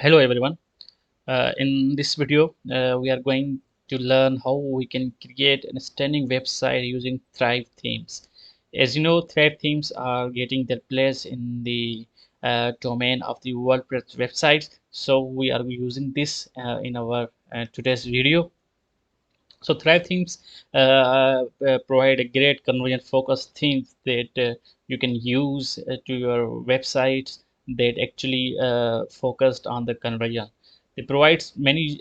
Hello everyone. In this video, we are going to learn how we can create a stunning website using Thrive themes. As you know, Thrive themes are getting their place in the domain of the WordPress websites. So we are using this in our today's video. So Thrive themes provide a great conversion focused themes that you can use to your websites that actually focused on the conversion. It provides many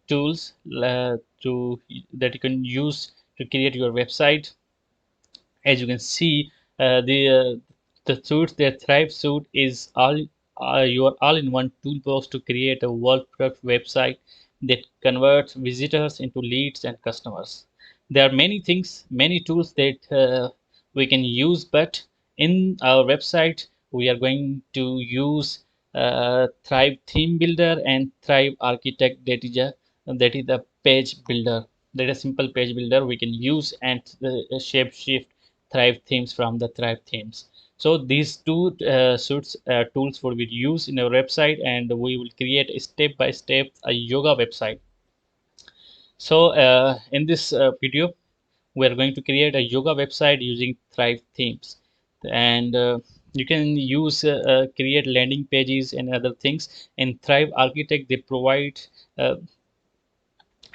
tools to that you can use to create your website. As you can see, the suite, the Thrive suite is all your all-in-one toolbox to create a WordPress website that converts visitors into leads and customers. There are many things, many tools that we can use, but in our website we are going to use Thrive Theme Builder and Thrive Architect, that is the page builder. That is a simple page builder we can use and shape shift Thrive themes from the Thrive themes. So these two suits tools will be used in our website, and we will create a step by step a yoga website. So in this video, we are going to create a yoga website using Thrive themes, and you can use create landing pages and other things. In Thrive Architect, they provide uh,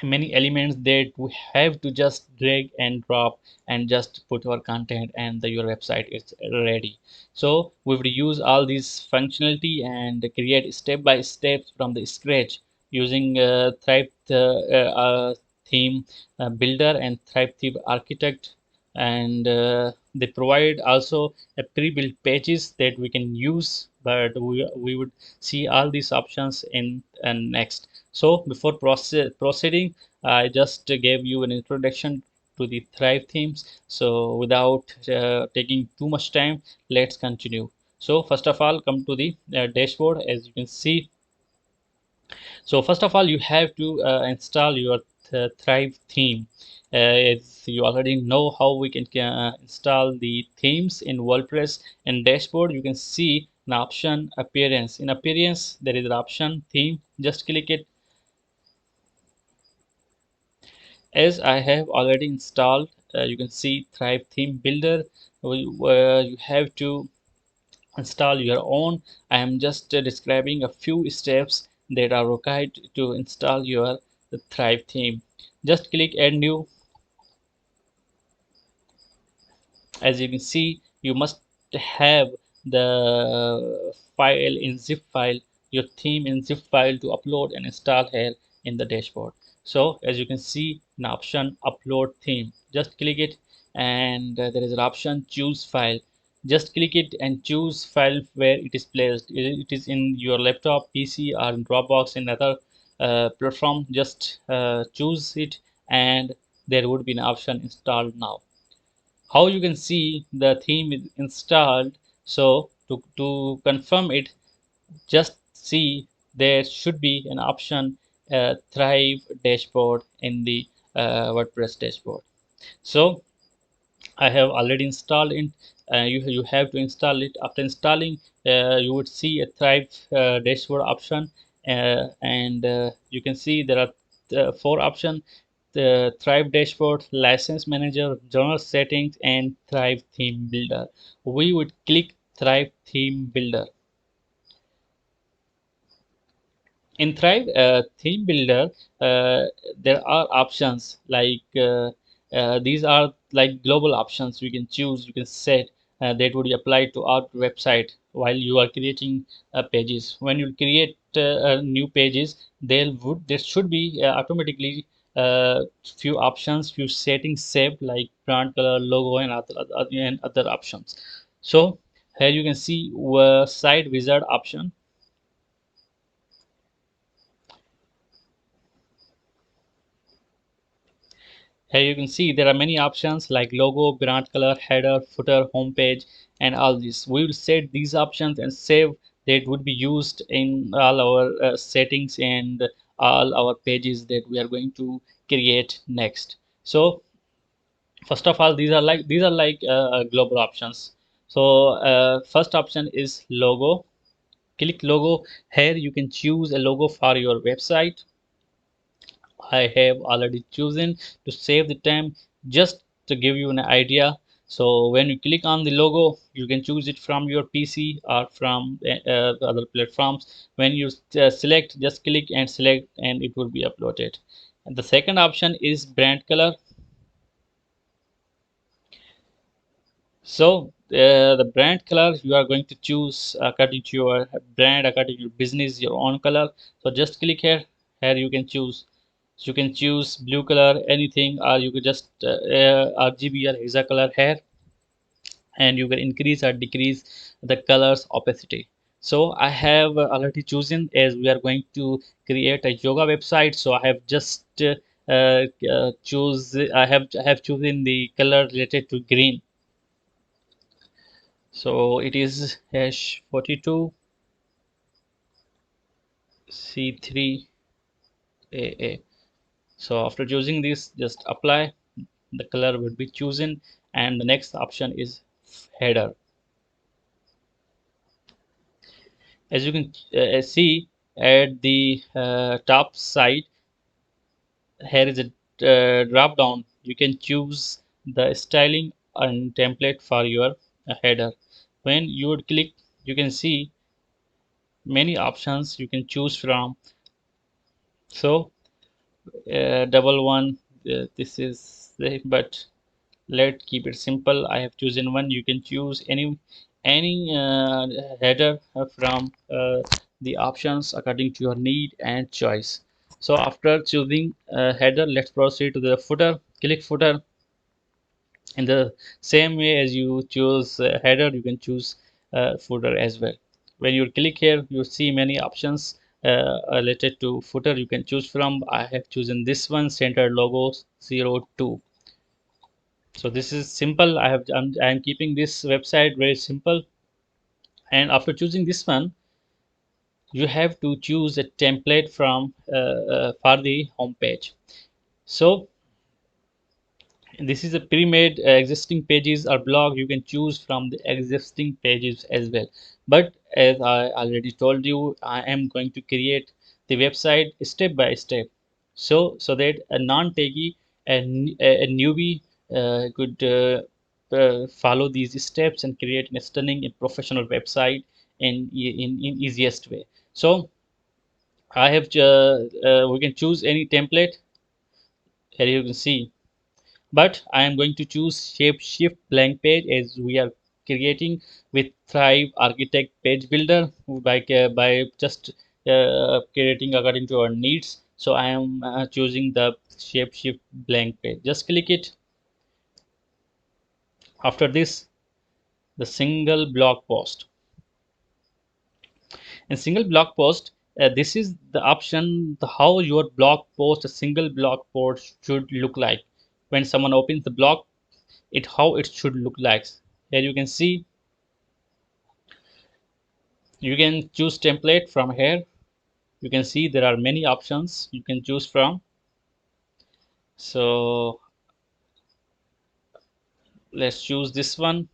many elements that we have to just drag and drop and just put our content, and your website is ready. So we will use all these functionality and create step by step from the scratch using Thrive theme builder and Thrive theme architect, and they provide also a pre-built pages that we can use, but we would see all these options in next. So before proceeding, I just gave you an introduction to the Thrive themes. So without taking too much time, let's continue. So first of all, come to the dashboard. As you can see, so first of all, you have to install your Thrive theme. As you already know how we can install the themes in WordPress. In dashboard, you can see an option appearance. In appearance, there is an option theme. Just click it. As I have already installed, you can see Thrive theme builder. You have to install your own. I am just describing a few steps that are required to install your Thrive theme. Just click add new. As you can see, you must have the file in zip file, your theme in zip file to upload and install here in the dashboard. So as you can see an option upload theme, just click it, and there is an option choose file. Just click it and choose file where it is placed. It is in your laptop, PC, or in Dropbox in other platform. Just choose it, and there would be an option installed now. How you can see the theme is installed. So to confirm it, just see there should be an option Thrive dashboard in the WordPress dashboard. So I have already installed it. You have to install it. After installing, you would see a Thrive dashboard option, and you can see there are four options: the Thrive dashboard, license manager, general settings, and Thrive theme builder. We would click Thrive theme builder. In Thrive theme builder, there are options like these are like global options you can choose, you can set that would be applied to our website while you are creating pages. When you create new pages, there should be automatically few options, few settings saved like brand color, logo, and other options. So here you can see site wizard option. Here you can see there are many options like logo, brand color, header, footer, homepage, and all this. We will set these options and save that would be used in all our settings and all our pages that we are going to create next. So first of all, these are like global options. So first option is logo. Click logo. Here you can choose a logo for your website. I have already chosen to save the time just to give you an idea. So when you click on the logo, you can choose it from your PC or from other platforms. When you select, just click and select, and it will be uploaded. And the second option is brand color. So the brand color you are going to choose according to your brand, according to your business, your own color. So just click here. Here you can choose. So you can choose blue color, anything, or you could just RGB or hexa color here, and you can increase or decrease the colors opacity. So I have already chosen, as we are going to create a yoga website. So I have just choose. I have chosen the color related to green. So it is hash 42 C3 AA. So after choosing this, just apply. The color will be chosen, and the next option is header. As you can see at the top side, here is a drop down. You can choose the styling and template for your header. When you would click, you can see many options you can choose from. So double one, this is the, but let's keep it simple. I have chosen one. You can choose any header from the options according to your need and choice. So after choosing header, let's proceed to the footer. Click footer. In the same way as you choose header, you can choose footer as well. When you click here, you see many options related to footer you can choose from. I have chosen this one, center logo 02. So this is simple. I'm keeping this website very simple. And after choosing this one, you have to choose a template from for the home page. So this is a pre-made existing pages or blog. You can choose from the existing pages as well, but as I already told you, I am going to create the website step by step, so that a non-techie and a newbie could follow these steps and create a stunning and professional website in easiest way. So I have we can choose any template. Here you can see, but I am going to choose shape shift blank page, as we are creating with Thrive Architect Page Builder by just creating according to our needs. So I am choosing the shape shift blank page. Just click it. After this, the single blog post. In single blog post, this is the option how your blog post, a single blog post should look like. When someone opens the blog, it how it should look like. Here you can see, you can choose template from here. You can see there are many options you can choose from. So let's choose this one,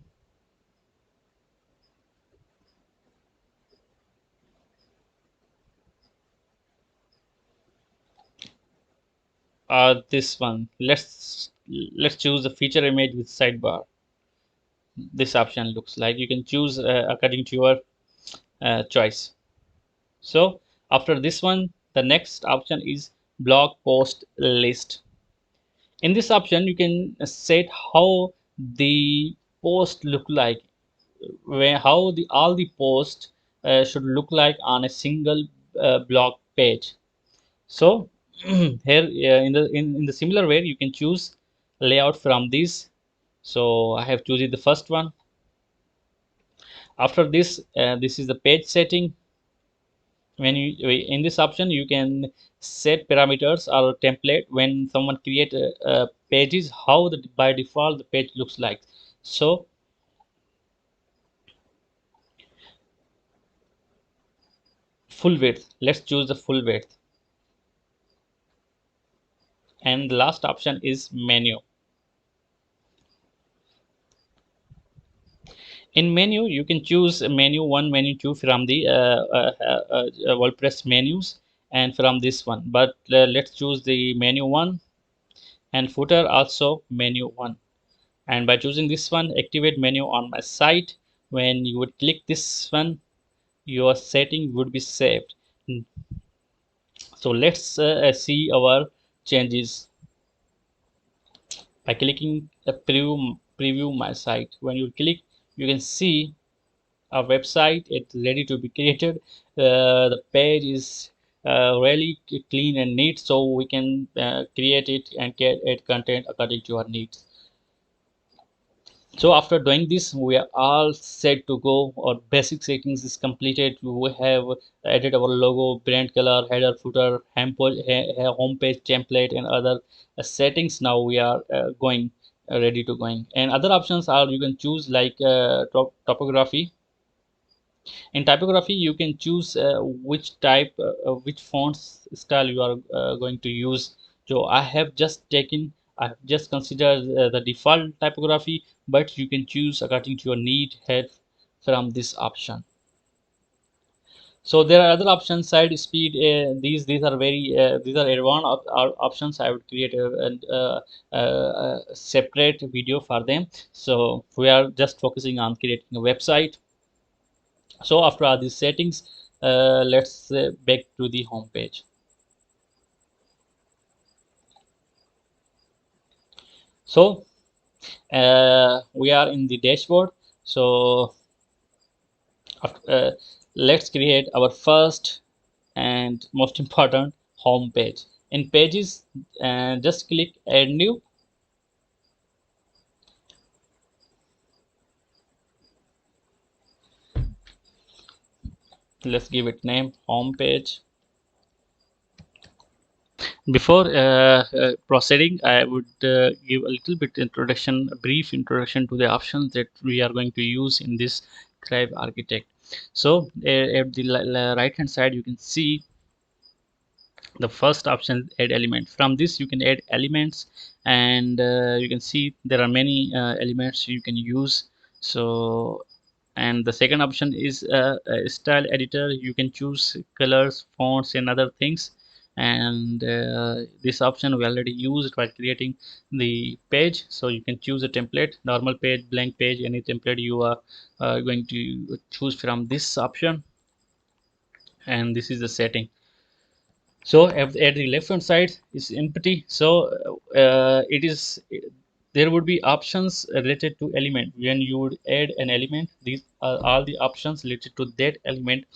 or this one. Let's choose the feature image with sidebar. This option looks like, you can choose according to your choice. So after this one, the next option is blog post list. In this option, you can set how the post look like, where how the all the posts should look like on a single blog page. So here in the similar way, you can choose layout from this. So I have chosen the first one. After this, this is the page setting. When you in this option, you can set parameters or template when someone create pages, how the by default the page looks like. So full width, let's choose the full width. And the last option is menu. In menu, you can choose menu 1, menu 2 from the WordPress menus and from this one. But let's choose the menu 1, and footer also menu 1. And by choosing this one, activate menu on my site. When you would click this one, your setting would be saved. So let's see our changes by clicking the preview my site. When you click, you can see our website. It's ready to be created. The page is really clean and neat, so we can create it and get it content according to our needs. So after doing this, we are all set to go. Our basic settings is completed. We have added our logo, brand color, header, footer, home page template, and other settings. Now we are going ready to going. And other options are you can choose like topography. In typography, you can choose which type, which fonts style you are going to use. So I have just considered the default typography, but you can choose according to your need head from this option. So there are other options, side speed. These are very these are advanced options. I would create a separate video for them. So we are just focusing on creating a website. So after all these settings, let's back to the home page. So we are in the dashboard. So let's create our first and most important home page. In pages, just click add new. Let's give it name home page. Before proceeding, I would give a little bit introduction, a brief introduction to the options that we are going to use in this Thrive Architect. So at the right hand side, you can see the first option, add element. From this you can add elements, and you can see there are many elements you can use. So, and the second option is a style editor. You can choose colors, fonts, and other things. And this option we already used while creating the page. So you can choose a template, normal page, blank page, any template you are going to choose from this option. And this is the setting. So at the left hand side is empty. So it is there would be options related to element. When you would add an element, these are all the options related to that element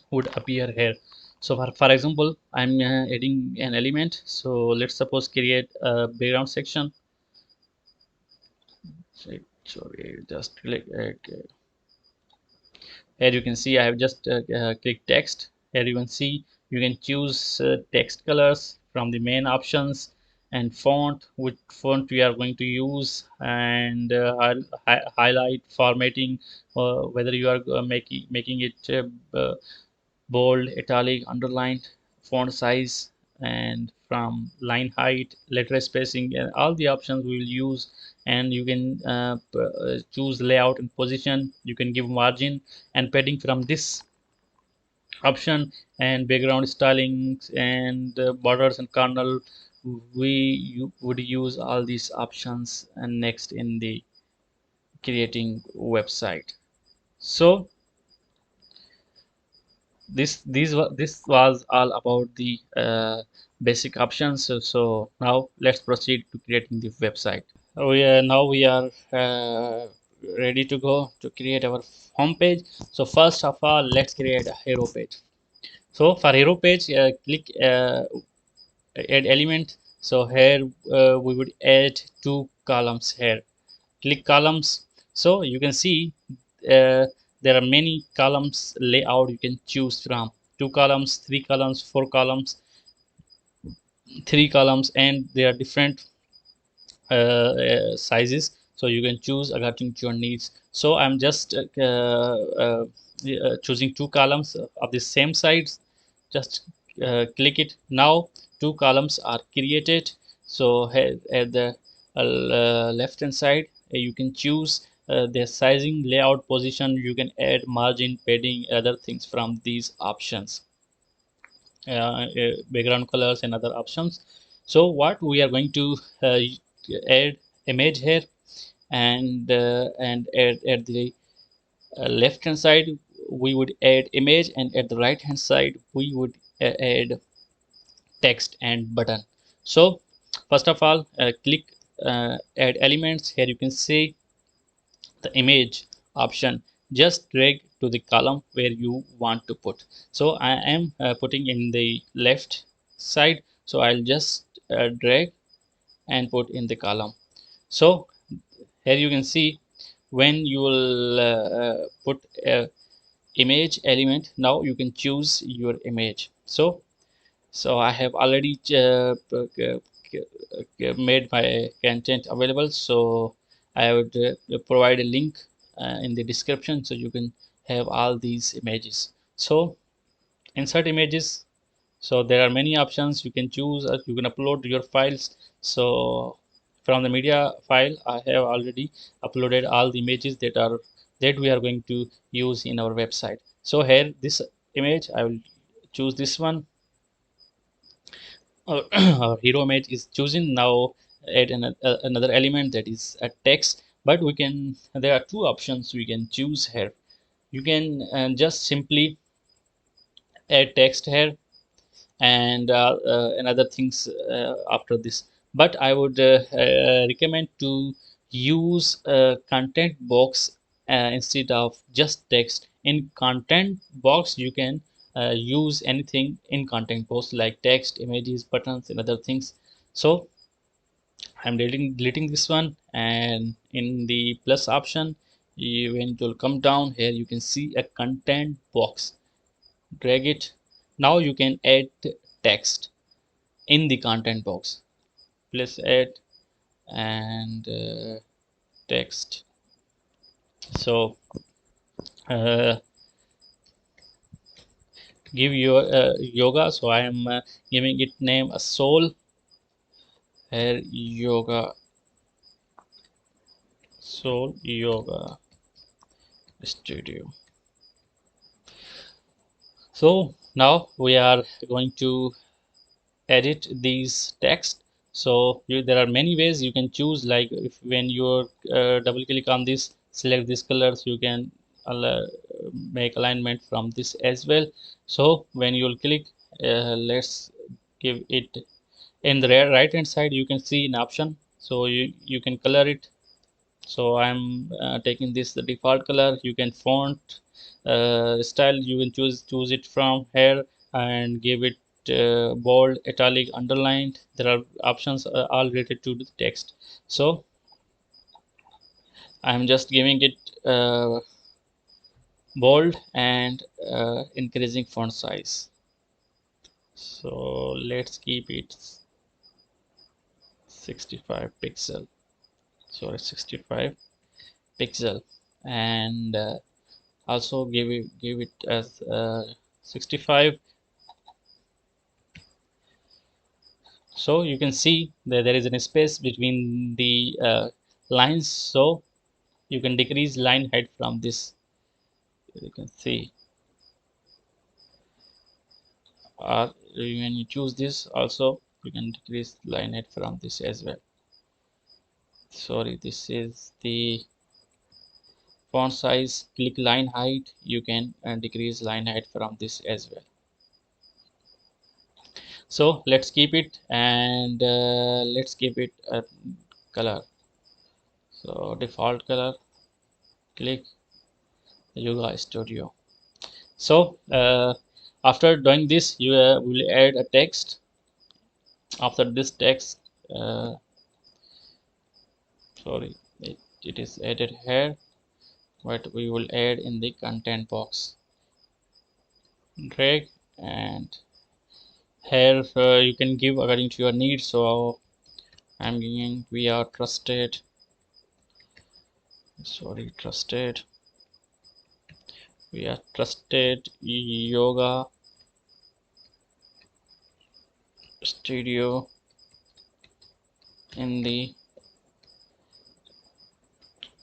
would appear here. So for example, I'm adding an element. So let's suppose create a background section. Sorry, just click here. You can see I have just clicked text. Here you can see you can choose text colors from the main options, and font, which font we are going to use, and highlight, formatting, whether you are making it bold, italic, underlined, font size, and from line height, letter spacing, and all the options we will use. And you can choose layout and position. You can give margin and padding from this option, and background stylings and borders and kernel. Would use all these options and next in the creating website. So this was all about the basic options. So now let's proceed to creating the website. We are ready to go to create our home page. So first of all, let's create a hero page. So for hero page, click add element. So here we would add two columns here. Click columns. So you can see uh, there are many columns layout you can choose from. Two columns, three columns, four columns, three columns, and they are different sizes. So you can choose according to your needs. So I'm just choosing two columns of the same size. Just click it. Now two columns are created. So at the left hand side, you can choose the sizing, layout, position. You can add margin, padding, other things from these options, background colors and other options. So what we are going to add image here, and at the left hand side we would add image, and at the right hand side we would add text and button. So first of all, click add elements. Here you can see the image option. Just drag to the column where you want to put. So I am putting in the left side, so I'll just drag and put in the column. So here you can see when you will put a image element, now you can choose your image. So I have already made my content available, so I would provide a link in the description, so you can have all these images. So insert images. So there are many options you can choose. You can upload your files. So from the media file, I have already uploaded all the images that we are going to use in our website. So here this image, I will choose this one. Our hero image is chosen. Now add another element, that is a text. But we can, there are two options we can choose here. You can just simply add text here, and other things after this. But I would recommend to use a content box instead of just text. In content box you can use anything in content box like text, images, buttons and other things. So I'm deleting this one, and in the plus option, when it will come down here, you can see a content box. Drag it. Now you can add text in the content box. Please add and text. So uh, give your yoga. So I am giving it name a soul hair yoga, soul yoga studio. So now we are going to edit these text. So there are many ways you can choose, like if when you double click on this, select this colors, you can make alignment from this as well. So when you will click, let's give it in the right hand side, you can see an option, so you can color it. So I'm taking this the default color. You can font style, you can choose it from here and give it bold, italic, underlined. There are options all related to the text. So I'm just giving it bold and increasing font size. So let's keep it 65 pixel, sorry, 65 pixel, and also give it as 65. So you can see that there is a space between the lines, so you can decrease line height from this. You can see, or when you choose this also, you can decrease line height from this as well. Sorry, this is the font size. Click line height, you can decrease line height from this as well. So let's keep it, and let's keep it a color. So default color, click yoga studio. So after doing this, you will add a text. After this text, sorry, it is added here, but we will add in the content box. Drag, and here you can give according to your needs. So I'm giving we are trusted, sorry, trusted, we are trusted yoga studio in the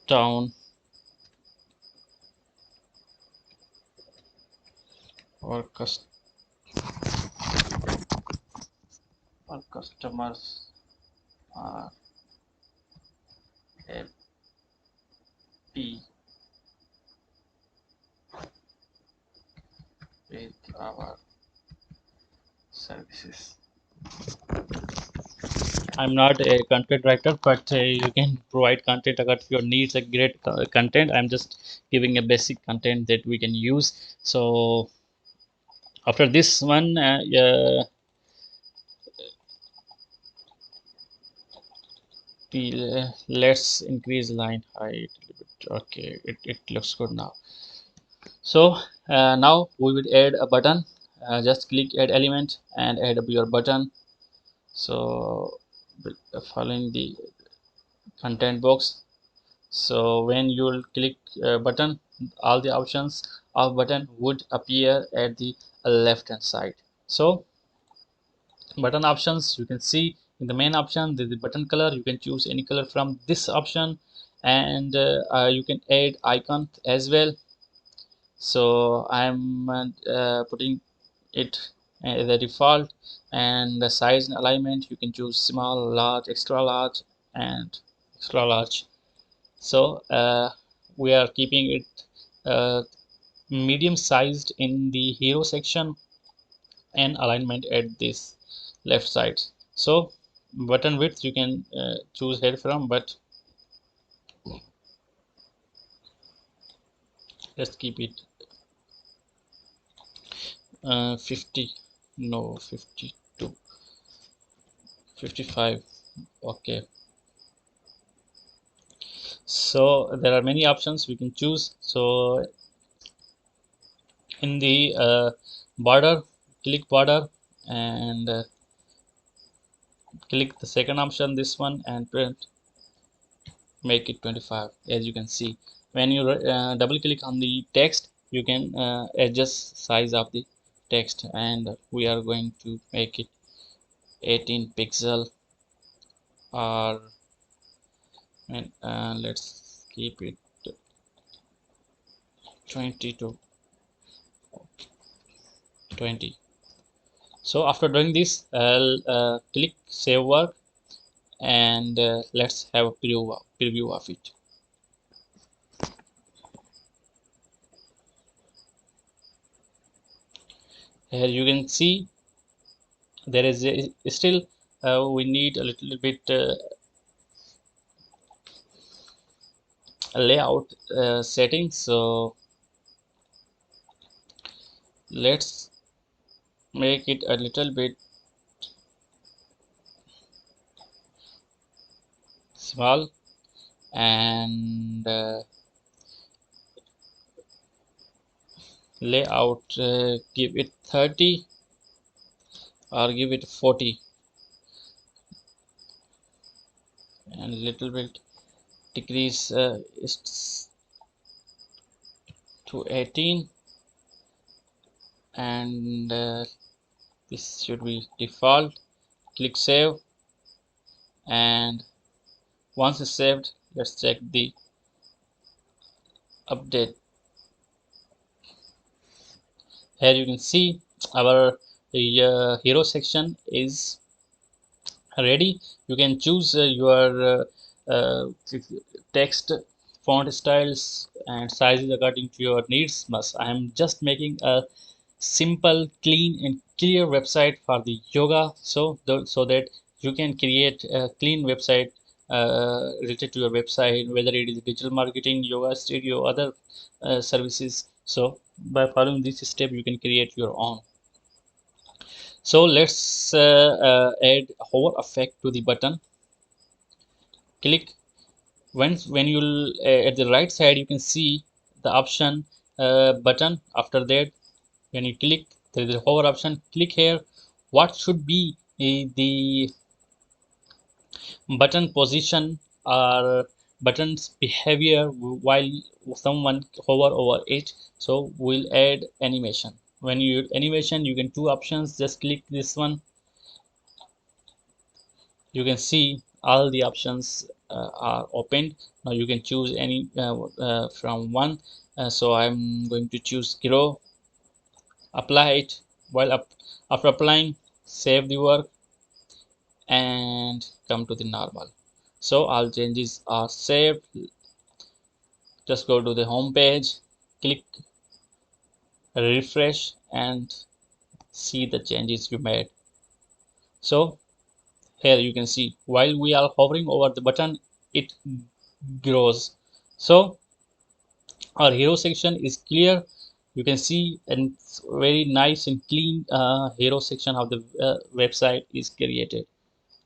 town. our our customers are happy with our services. I'm not a content writer, but you can provide content according to your needs, a great content. I'm just giving a basic content that we can use. So after this one, let's increase line height a little bit. Okay, it looks good now. So now we will add a button. Just click add element and add up your button. So following the content box. So when you will click button, all the options of button would appear at the left hand side. So button options, you can see in the main option the button color. You can choose any color from this option, and you can add icon as well. So I'm putting it as a default, and the size and alignment you can choose small, large, extra large, and extra large. So we are keeping it uh, medium sized in the hero section, and alignment at this left side. So button width you can choose here from, but let's keep it 50, no, 52, 55. Okay, so there are many options we can choose. So in the border, click border, and click the second option, this one, and print, make it 25. As you can see, when you double click on the text, you can adjust size of the text, and we are going to make it 18 pixel, or and let's keep it 20 to 20. So after doing this, I'll click save work, and let's have a preview of it. Here you can see there is still we need a little bit layout settings. So let's make it a little bit small, and layout, give it 30 or give it 40, and a little bit decrease to 18, and this should be default. Click save, and once it's saved, let's check the update. Here you can see our hero section is ready. You can choose your text font styles and sizes according to your needs. But I am just making a simple, clean, and clear website for the yoga, so that you can create a clean website related to your website, whether it is digital marketing, yoga studio, other services. So by following this step, you can create your own. So let's add hover effect to the button. Click when you'll at the right side, you can see the option button. After that, when you click, there is a hover option. Click here. What should be the button position or button's behavior while someone hover over it? So we'll add animation. When you animation, you can two options. Just click this one. You can see all the options are opened. Now you can choose any from one. So I'm going to choose grow apply it. After applying, save the work and come to the normal. So all changes are saved. Just go to the home page, click refresh and see the changes we made. So here you can see while we are hovering over the button, it grows. So our hero section is clear. You can see and very nice and clean hero section of the website is created.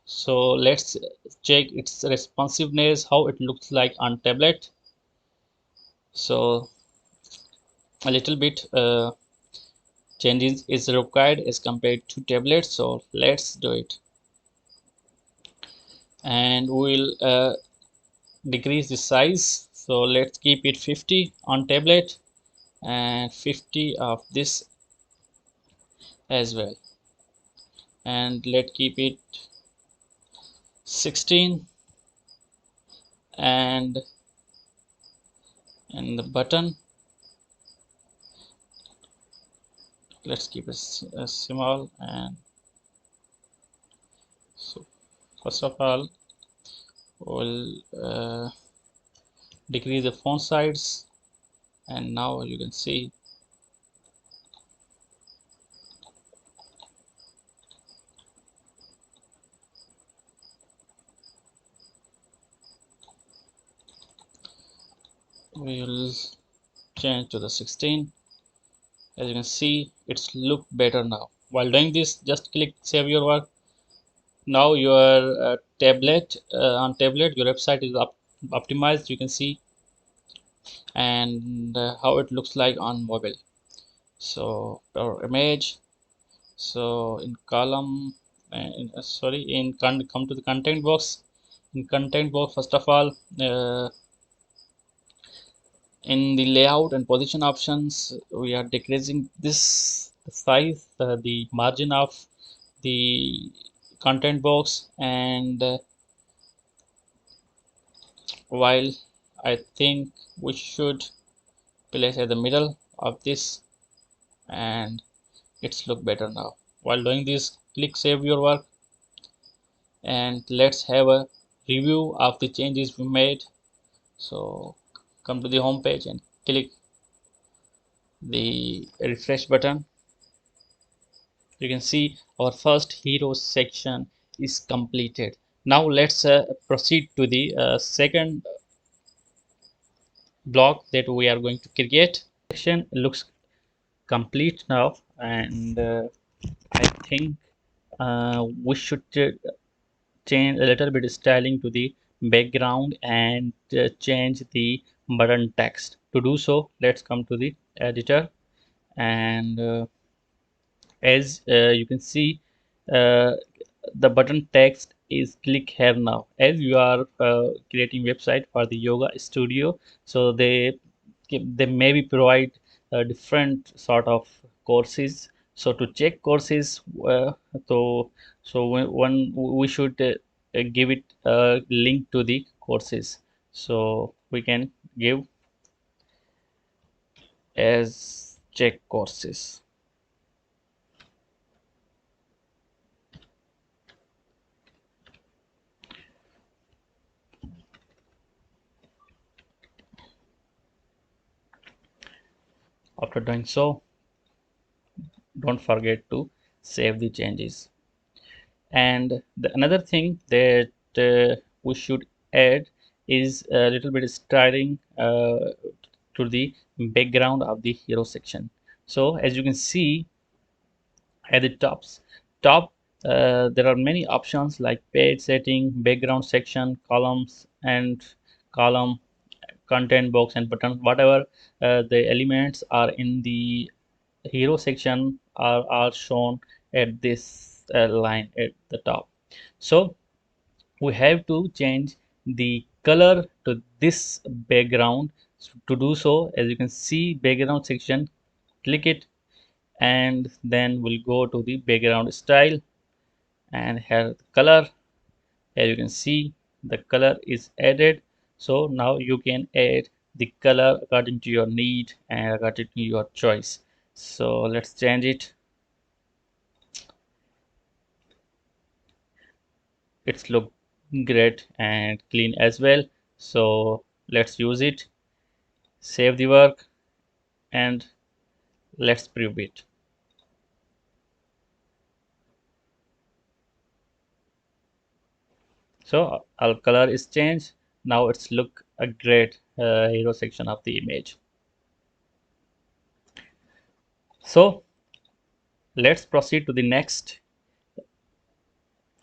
So let's check its responsiveness, how it looks like on tablet. So a little bit changes is required as compared to tablet, so let's do it. And we'll decrease the size, so let's keep it 50 on tablet and 50 of this as well, and let's keep it 16. And in the button, let's keep it small. And so first of all, we'll decrease the font size, and now you can see we will change to the 16. As you can see, it's look better now. While doing this, just click save your work. Now your tablet on tablet your website is optimized, you can see, and how it looks like on mobile. So our image, so in column sorry, in come to the content box. In content box, first of all, in the layout and position options, we are decreasing this size, the margin of the content box, and while I think we should place at the middle of this, and it's look better now. While doing this, click save your work, and let's have a review of the changes we made. So come to the home page and click the refresh button. You can see our first hero section is completed. Now let's proceed to the second block that we are going to create. Section looks complete now, and I think we should change a little bit styling to the background and change the button text. To do so, let's come to the editor, and as you can see, uh, the button text is click here. Now as you are creating website for the yoga studio, so they maybe provide different sort of courses. So to check courses, so when we should give it a link to the courses, so we can give as check courses. After doing so, don't forget to save the changes. And another thing that we should add is a little bit styling to the background of the hero section. So as you can see at the top, there are many options like page setting, background section, columns and column, content box and button. Whatever the elements are in the hero section are shown at this line at the top. So we have to change the color to this background. So to do so, as you can see, background section, click it, and then we'll go to the background style, and here color. As you can see, the color is added. So now you can add the color according to your need and according to your choice. So let's change it. It's look great and clean as well. So let's use it, save the work, and let's preview it. So our color is changed. Now it's look a great hero section of the image. So let's proceed to the next,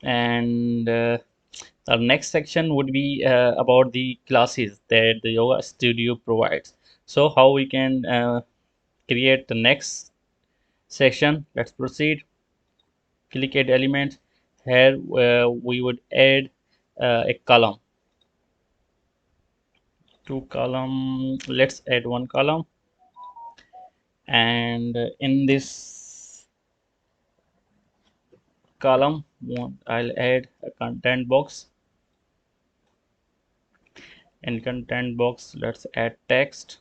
and our next section would be about the classes that the yoga studio provides. So how we can create the next section. Let's proceed. Click add element. Here we would add a column, two column. Let's add one column, and in this column I'll add a content box. In content box, let's add text,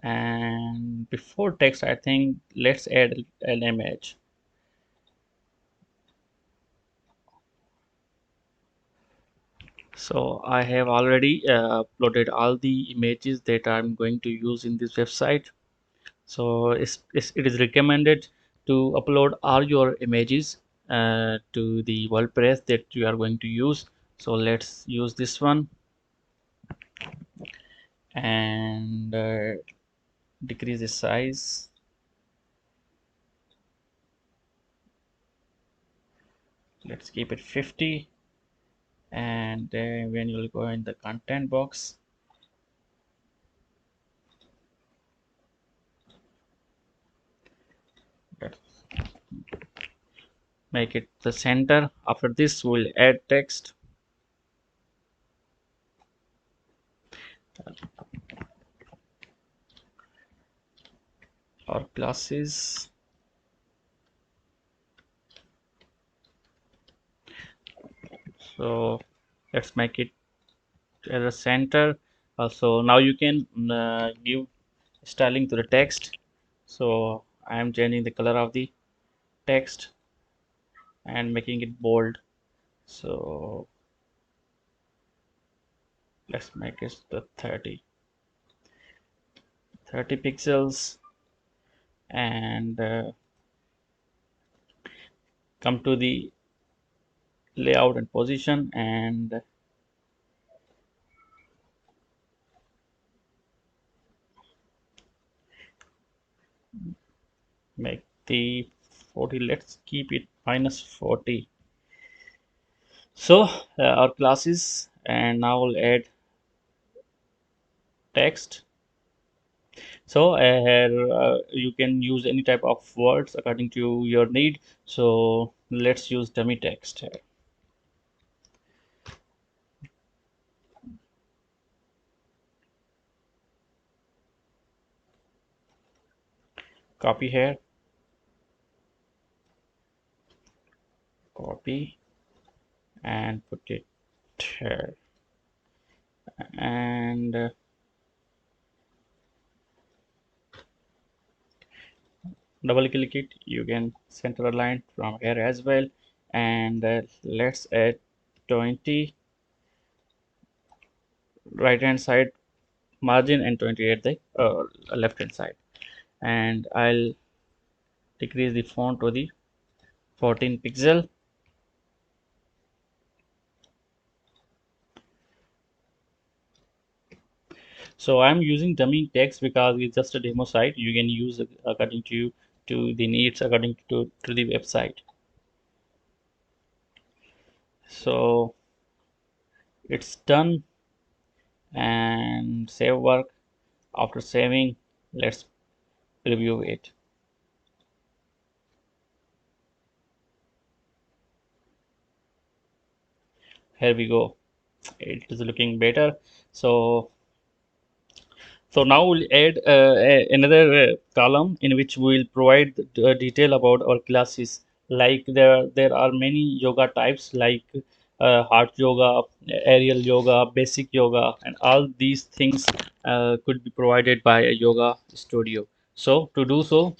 and before text I think let's add an image. So I have already uploaded all the images that I'm going to use in this website. So it is recommended to upload all your images to the WordPress that you are going to use. So let's use this one, and decrease the size. Let's keep it 50, and when you will go in the content box, let's make it the center. After this we'll add text or classes. So let's make it as a center. Also now you can give styling to the text. So I am changing the color of the text and making it bold. So let's make it the 30 pixels, and come to the layout and position, and make the 40. Let's keep it -40. So our classes, and now we'll add text. So here you can use any type of words according to your need. So let's use dummy text here. Copy here, copy, and put it here, and double click it. You can center a line from here as well, and let's add 20 right hand side margin and 20 at the left hand side, and I'll decrease the font to the 14 pixel. So I'm using dummy text because it's just a demo site. You can use it according to the needs, according to the website. So it's done, and save work. After saving, let's preview it. Here we go. It is looking better. So now we'll add another column in which we will provide detail about our classes. Like there are many yoga types, like heart yoga, aerial yoga, basic yoga, and all these things could be provided by a yoga studio. So to do so,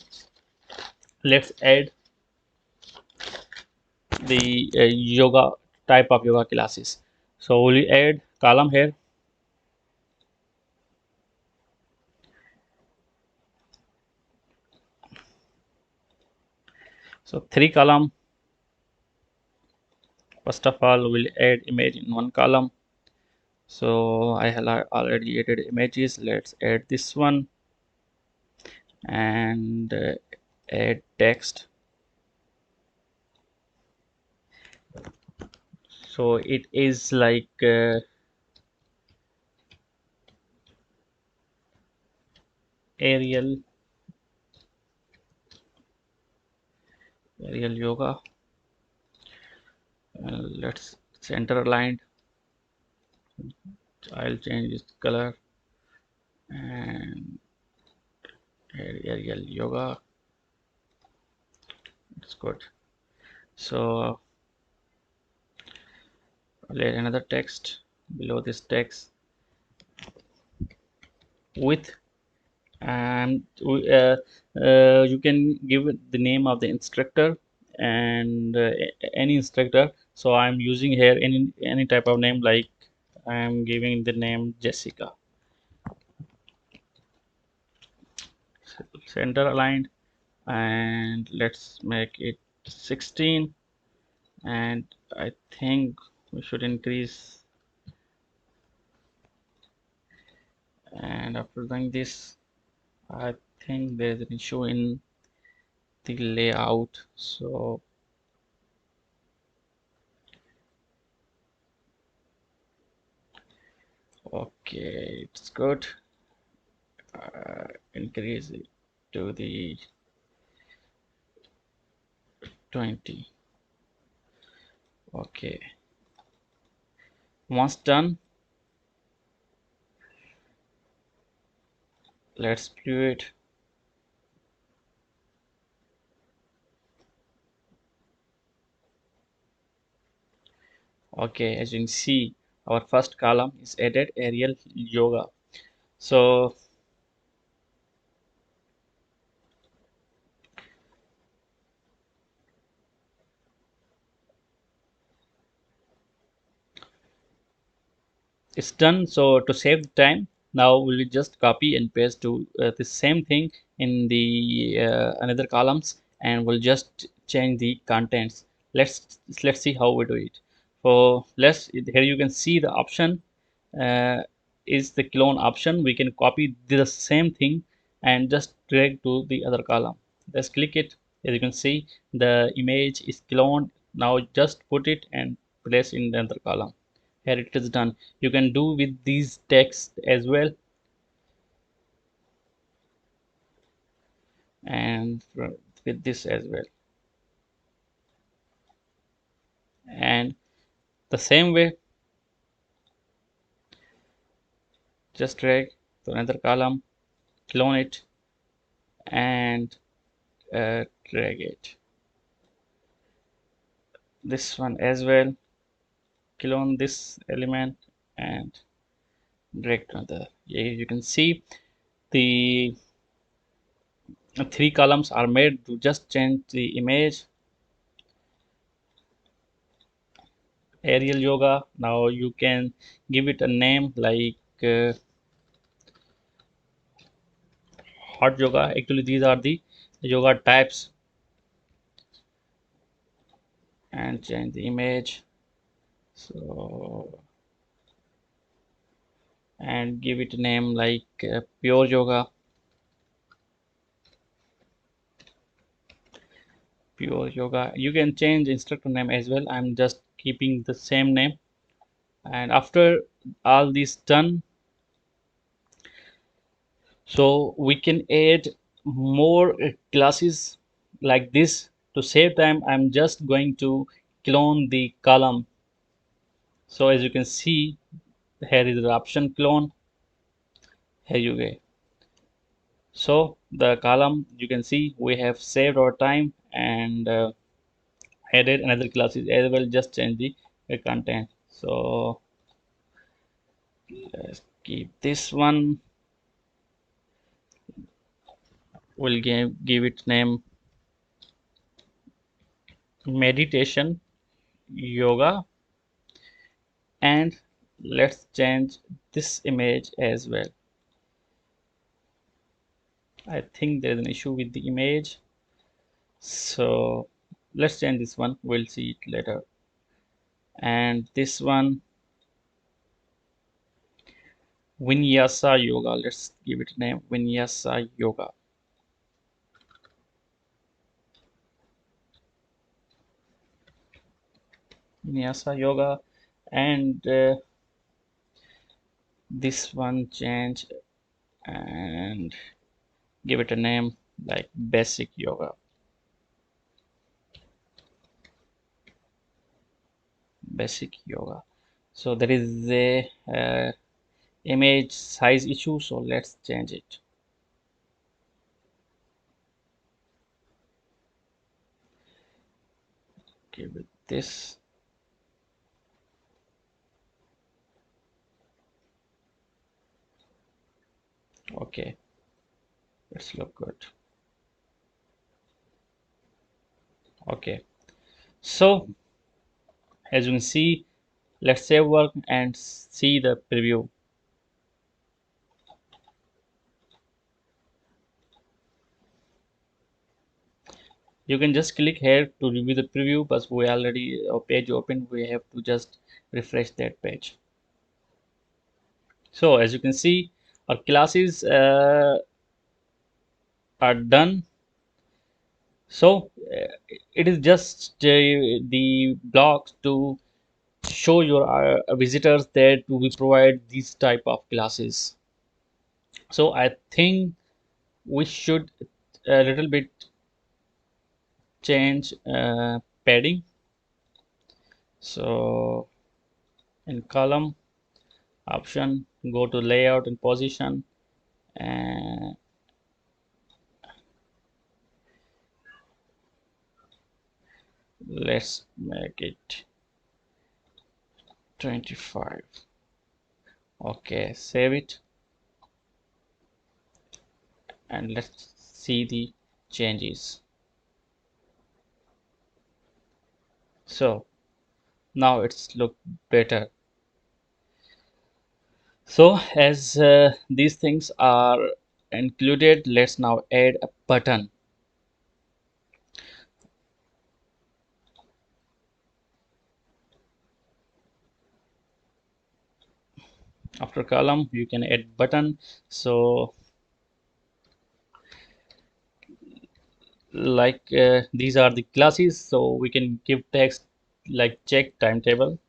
let's add the yoga type of yoga classes. So we'll add column here. So three column. First of all, we'll add image in one column. So I have already added images. Let's add this one and add text. So it is like aerial yoga. Let's center aligned. I'll change its color and aerial yoga. It's good. So I'll add another text below this text with, and you can give it the name of the instructor and any instructor. So I'm using here any type of name, like I'm giving the name Jessica. Center aligned, and let's make it 16, and I think we should increase. And after doing this, I think there's an issue in the layout. So okay, it's good. Increase it to the 20. Okay, once done, let's view it. Okay, as you can see, our first column is added, aerial yoga. So it's done. So to save the time, now we'll just copy and paste to the same thing in the another columns, and we'll just change the contents. Let's see how we do it. So let's, here you can see the option uh, is the clone option. We can copy the same thing and just drag to the other column. Let's click it. As you can see, the image is cloned. Now just put it and place in the other column. Here it is done. You can do with these text as well, and with this as well, and the same way, just drag to another column, clone it, and drag it. This one as well, clone this element and drag to another. Yeah, you can see the three columns are made to just change the image. Aerial yoga. Now you can give it a name like hot yoga. Actually, these are the yoga types, and change the image. So, and give it a name like pure yoga. Pure yoga. You can change instructor name as well. I'm just keeping the same name. And after all this done, so we can add more classes like this. To save time, I'm just going to clone the column. So as you can see, here is the option clone. Here you go. So the column, you can see we have saved our time and added another classes as well. Just change the content. So let's keep this one. We'll give it name meditation yoga, and let's change this image as well. I think there's an issue with the image, so let's change this one, we'll see it later. And this one, Vinyasa yoga, let's give it a name, Vinyasa yoga. Vinyasa yoga. And this one change and give it a name like basic yoga. Basic yoga. So there is a image size issue, so let's change it. Give it this. Okay, let's look good. Okay, so as you can see, let's save work and see the preview. You can just click here to review the preview, but we already a page open, we have to just refresh that page. So as you can see, our classes are done. So it is just the blocks to show your visitors that we provide these type of classes. So I think we should a little bit change padding. So in column option, go to layout and position, and let's make it 25. Okay, save it and let's see the changes. So now it's look better. So as these things are included, let's now add a button. After column you can add button. So like these are the classes, so we can give text like check timetable.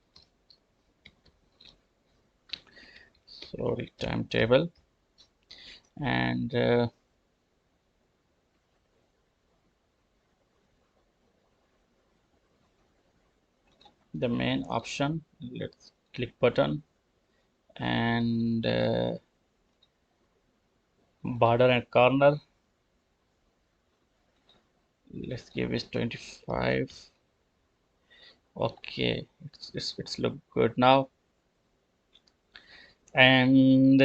Sorry, timetable. And the main option, let's click button, and border and corner, let's give it 25. Okay, it's look good now. And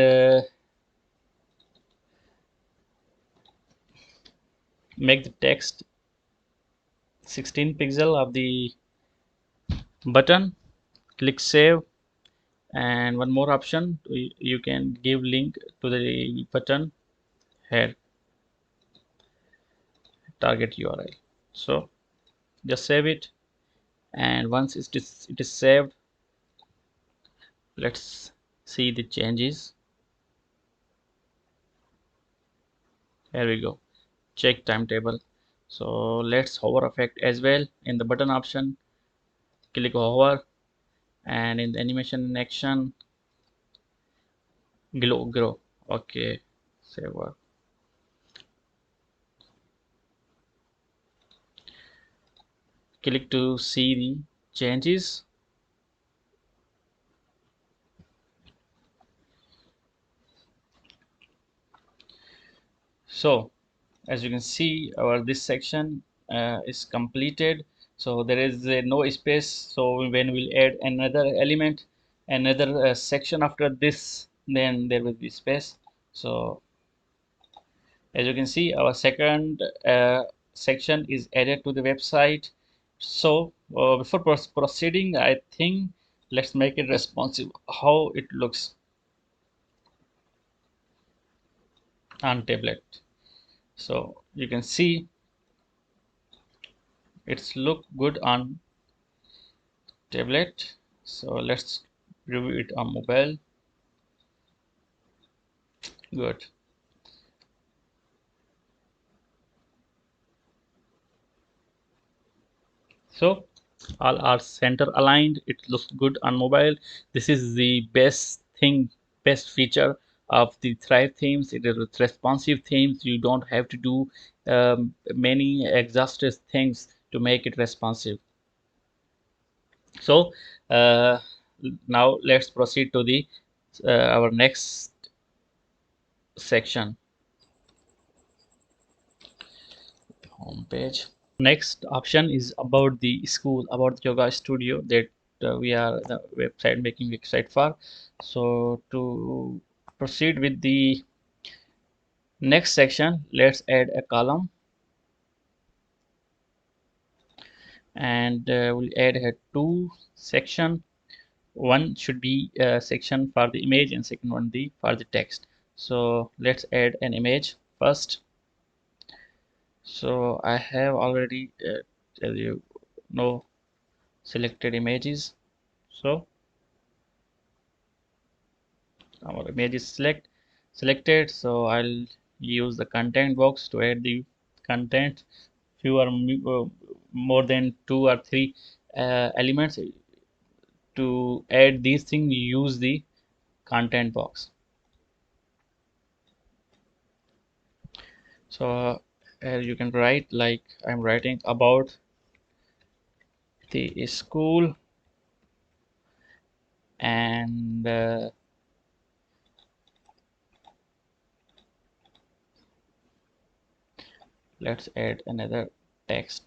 make the text 16 pixel of the button. Click save, and one more option, you can give link to the button here, target URL. So just save it, and once it is saved, let's see the changes. Here we go, check timetable. So let's hover effect as well in the button option, click hover, and in the animation and action, grow. Okay, save work. Click to see the changes. So as you can see, our this section is completed. So there is no space, so when we'll add another element, another section after this, then there will be space. So As you can see, our second section is added to the website. So before proceeding, I think let's make it responsive how it looks on tablet. So you can see it's look good on tablet. So let's review it on mobile. Good. So all are center aligned. It looks good on mobile. This is the best thing, best feature of the Thrive themes. It is with responsive themes. You don't have to do many exhaustive things to make it responsive. So uh, now let's proceed to the our next section, home page. Next option is about the school, about the yoga studio that we are the website making website for. So to proceed with the next section, let's add a column, and we'll add here two section. One should be a section for the image and second one the for the text. So let's add an image first. So I have already as you know selected images. So our image is selected, so I'll use the content box to add the content. Few or more than two or three elements to add these things, you use the content box. So you can write like I'm writing about the school, and let's add another text.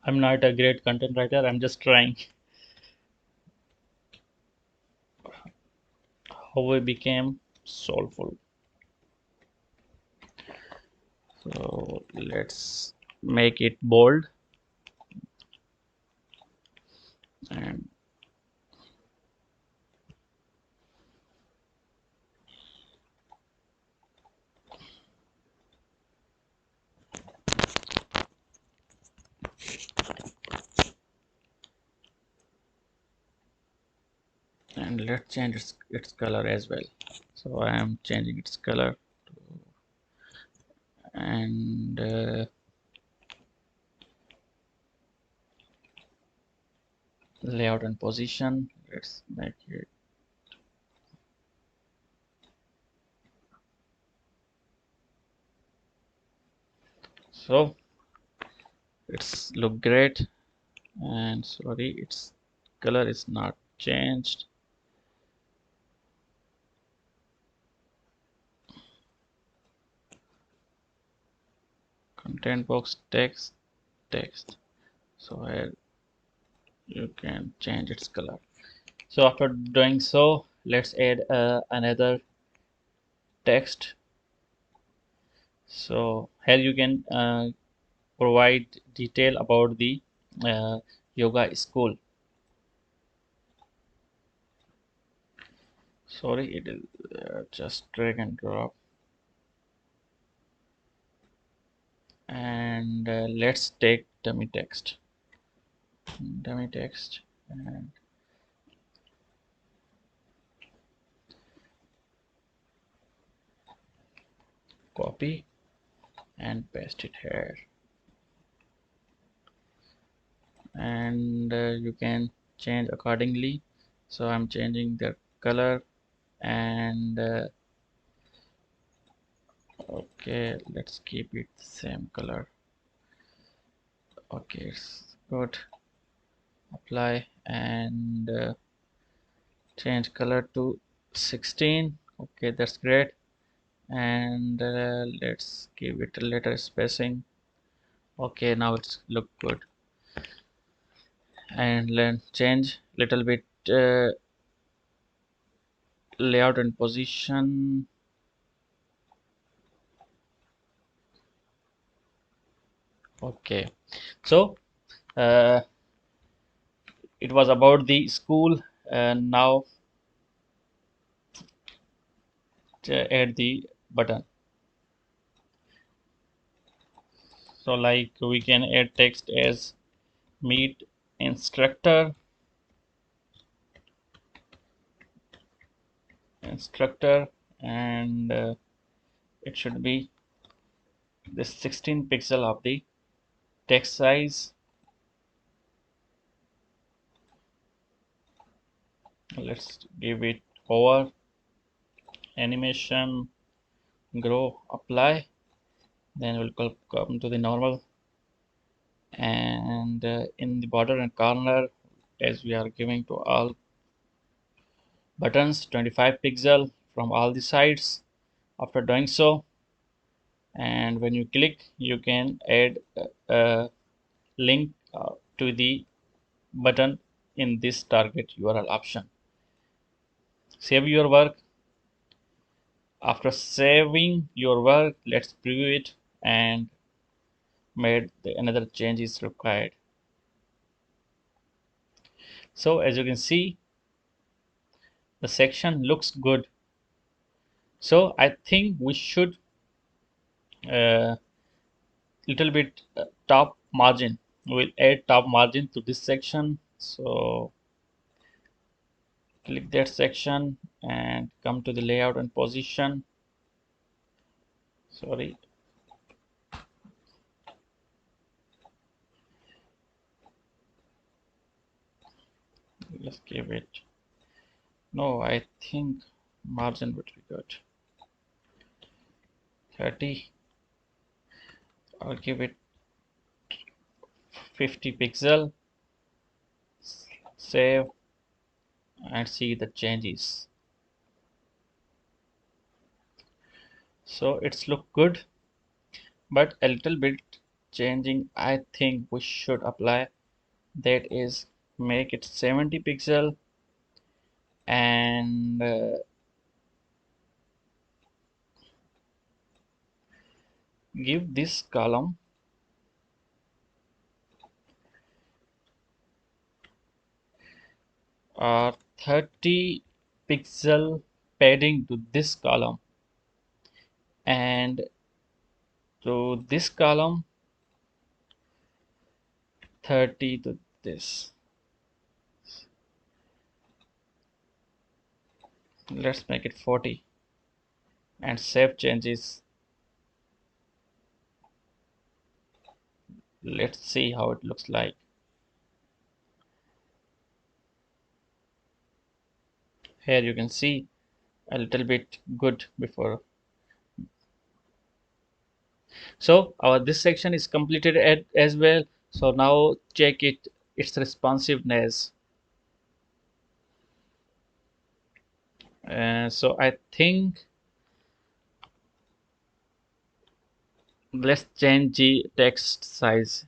I'm not a great content writer, I'm just trying. How we became soulful. So let's make it bold, and let's change its color as well. So I am changing its color, and layout and position, let's make it so it's look great. And sorry, its color is not changed. Content box, text. So here you can change its color. So after doing so, let's add another text. So here you can provide detail about the uh, yoga school. Sorry, it is just drag and drop, and let's take dummy text, and copy and paste it here. And you can change accordingly. So I'm changing the color, and okay, let's keep it same color. Okay, it's good. Apply, and change color to 16. Okay, that's great. And let's give it a letter spacing. Okay, now it's look good. and then change little bit layout and position. Okay, so uh, it was about the school, and now add the button. So like we can add text as meet instructor, and it should be the 16 pixel of the text size. Let's give it over animation, grow, apply, then we'll come to the normal, and in the border and corner, as we are giving to all buttons, 25 pixel from all the sides. After doing so, and when you click, you can add a link to the button in this target URL option. Save your work. After saving your work, let's preview it, and another change is required. So as you can see, the section looks good. So I think we should little bit top margin. We'll add top margin to this section. So click that section and come to the layout and position. Sorry, let's give it, no, I think margin would be good, 30, I'll give it 50 pixel. Save and see the changes. So it's look good, but a little bit changing I think we should apply, that is make it 70 pixel, and give this column 30 pixel padding to this column, and to this column 30 to this. Let's make it 40 and save changes. Let's see how it looks like. Here you can see a little bit good before. So our this section is completed as well. So now check its responsiveness. So I think let's change the text size.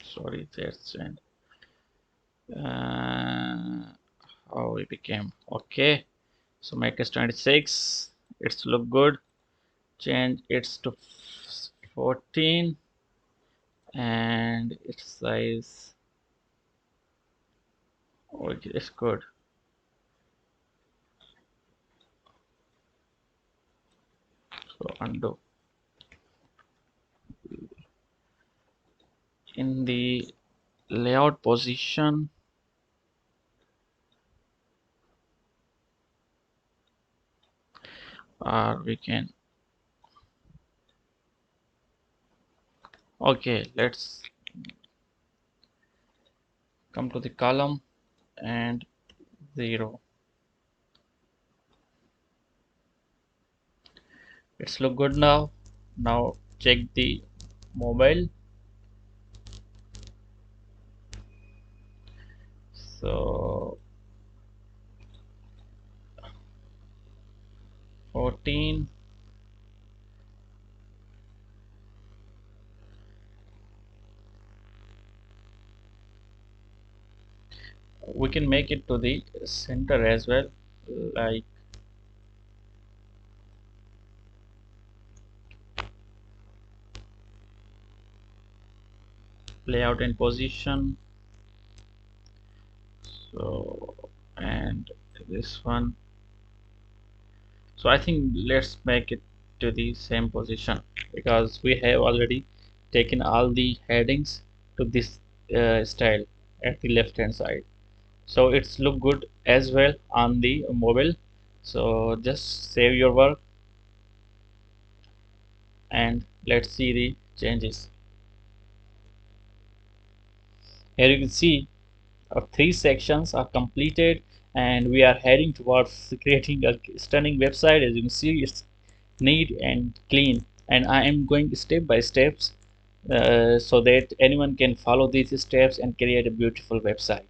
Sorry, that's how it became. Okay, so make it 26. It's look good. Change it to 14 and its size. Okay, it's good. So undo. In the layout position, we can, okay, let's come to the column and 0. It's look good now. Now check the mobile. So 14 we can make it to the center as well, like layout and position. So, and this one, so I think let's make it to the same position, because we have already taken all the headings to this style at the left hand side, so it's look good as well on the mobile. So just save your work and let's see the changes. Here you can see our three sections are completed and we are heading towards creating a stunning website. As you can see, it's neat and clean, and I am going step by steps so that anyone can follow these steps and create a beautiful website.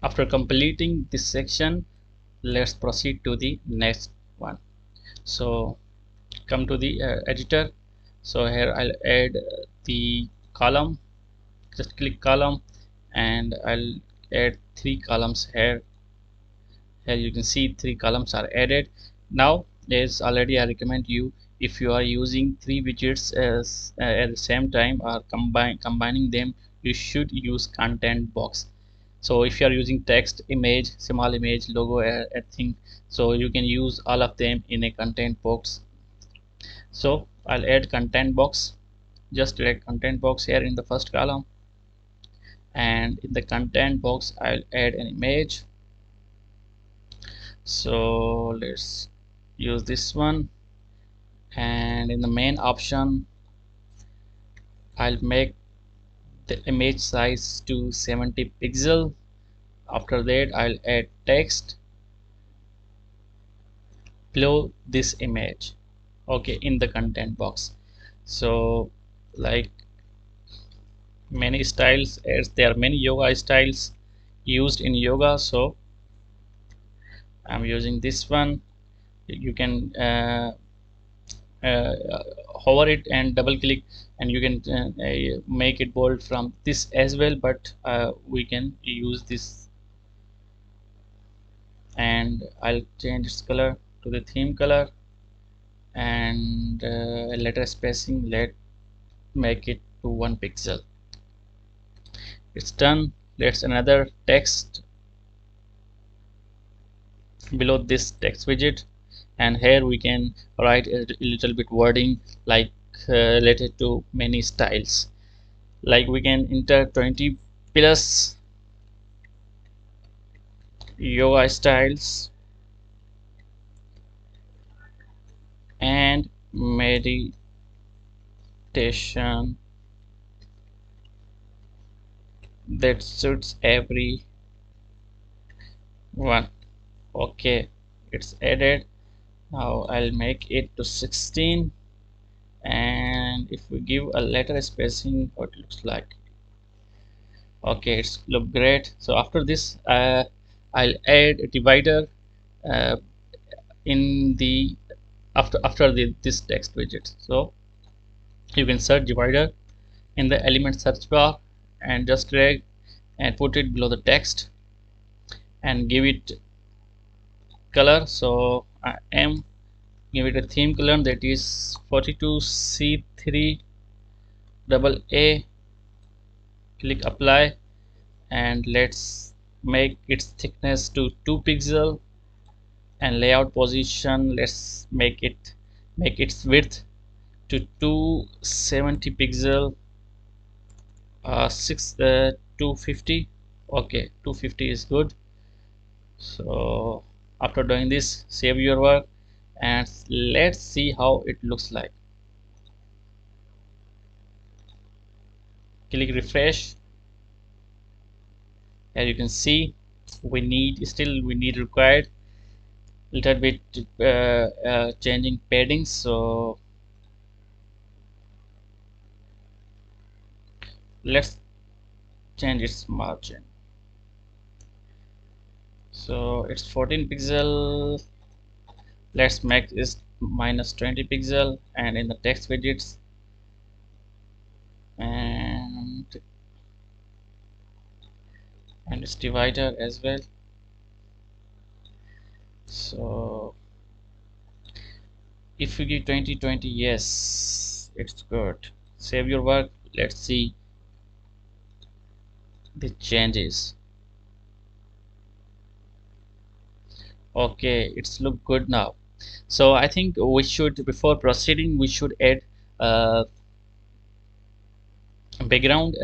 After completing this section, let's proceed to the next one. So come to the editor. So here I'll add the column. Just click column and I'll add three columns here. Here you can see three columns are added. Now as already I recommend you, if you are using three widgets at the same time or combining them, you should use content box. So if you are using text, image, small image, logo, everything, so you can use all of them in a content box. So I'll add content box. Just add content box here in the first column, and in the content box I'll add an image. So let's use this one, and in the main option I'll make the image size to 70 pixel. After that I'll add text below this image, okay, in the content box. So like many styles, as there are many yoga styles used in yoga, so I'm using this one. You can uh, hover it and double click, and you can make it bold from this as well, but we can use this. And I'll change its color to the theme color, and letter spacing, let make it to 1 pixel. It's done. Let's another text below this text widget, and here we can write a little bit wording like related to many styles. Like we can enter 20 plus yoga styles and meditation that suits everyone. Okay, it's added. Now I'll make it to 16, and if we give a letter spacing, what it looks like. Okay, it's look great. So after this I'll add a divider uh, in the after this text widget. So you can search divider in the element search bar and just drag and put it below the text and give it color. So I am give it a theme color that is 42C3 double A. Click apply, and let's make its thickness to 2 pixel, and layout position, let's make its width to 270 pixel, 250. Okay, 250 is good. So after doing this, save your work and let's see how it looks like. Click refresh. Here you can see we need required little bit changing padding. So let's change its margin. So it's 14 pixel. Let's make it minus 20 pixel, and in the text widgets, and and its divider as well. So if you give 2020, yes, it's good. Save your work. Let's see the changes. Okay, it's look good now. So I think we should, before proceeding, we should add background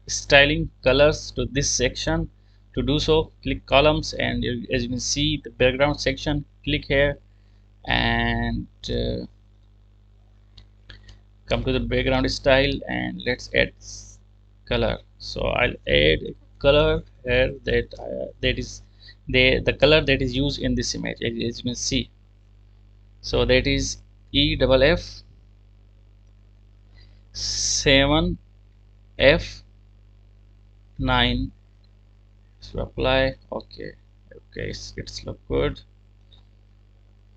styling colors to this section. To do so, click columns, and as you can see the background section, click here and come to the background style, and let's add color. So I'll add a color here that is the color that is used in this image, as you can see. So that is EFF 7F9. So apply. Okay, okay, it's look good.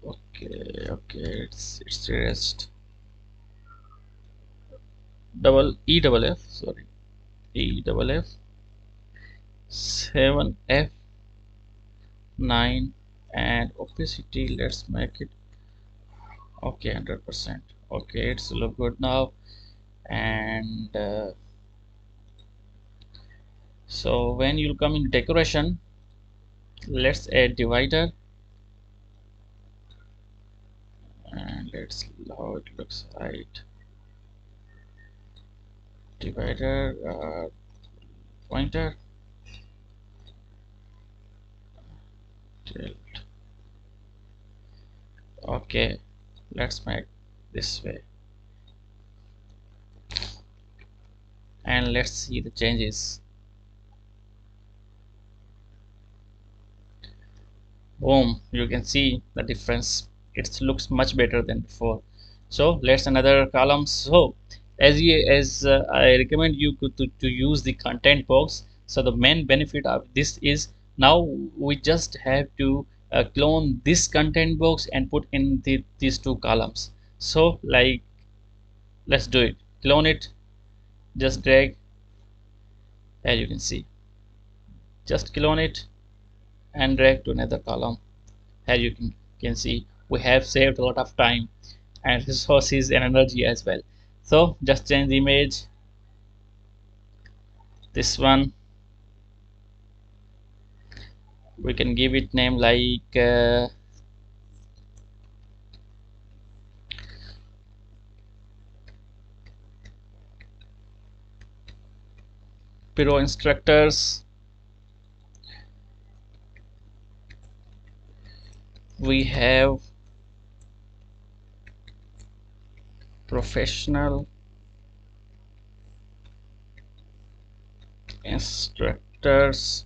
Okay, okay, it's just EFF, sorry, EFF 7F9, and opacity, let's make it okay 100%. Okay, it's look good now. And so when you'll come in decoration, let's add divider, and let's see how it looks, right? Divider, pointer, tilt. Okay, let's make this way, and let's see the changes. Boom, you can see the difference. It looks much better than before. So let's another column. So I recommend you to use the content box. So the main benefit of this is, now we just have to clone this content box and put in these two columns. So like, let's do it. Clone it, just drag, as you can see, just clone it and drag to another column. As you can see, we have saved a lot of time and resources and energy as well. So just change the image, this one, we can give it name like Pro Instructors. We have Professional Instructors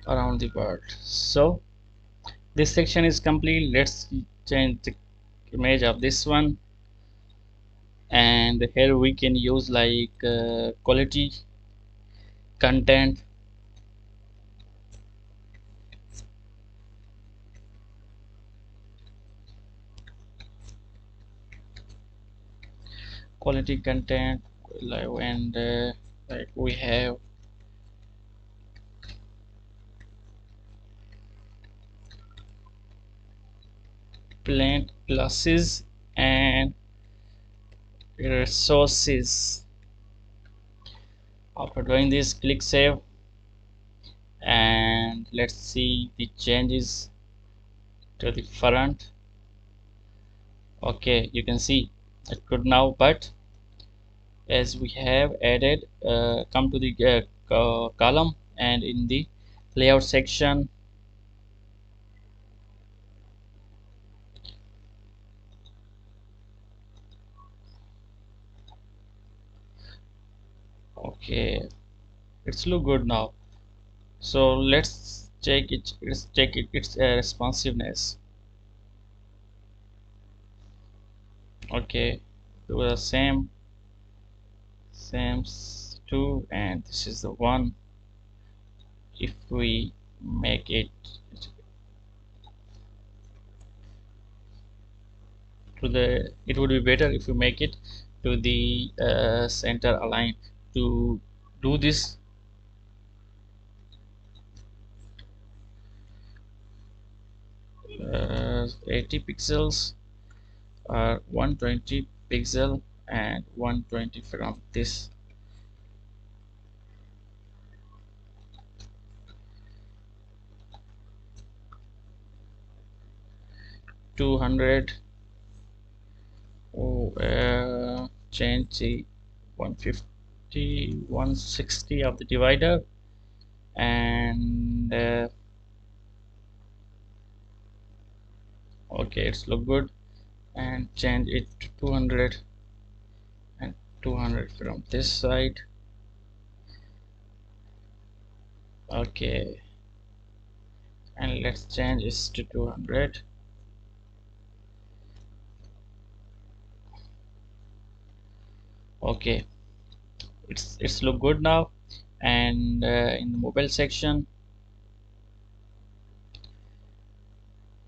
around the world. So this section is complete. Let's change the image of this one, and here we can use like quality content, quality content, like, and like we have plant classes and resources. After doing this, click save, and let's see the changes to the front. Okay, you can see it's good now, but as we have added, come to the column, and in the layout section, okay, it's look good now. So let's check its responsiveness. Okay, do the same two, and this is the one. If we make it to the, it would be better if we make it to the center align. To do this, 80 pixels or 120 pixel and 120 from this. 200. Oh, change the 150, 160 of the divider, and okay, it's look good, and change it to 200 and 200 from this side. Okay, and let's change this to 200. Okay, it's look good now. And in the mobile section,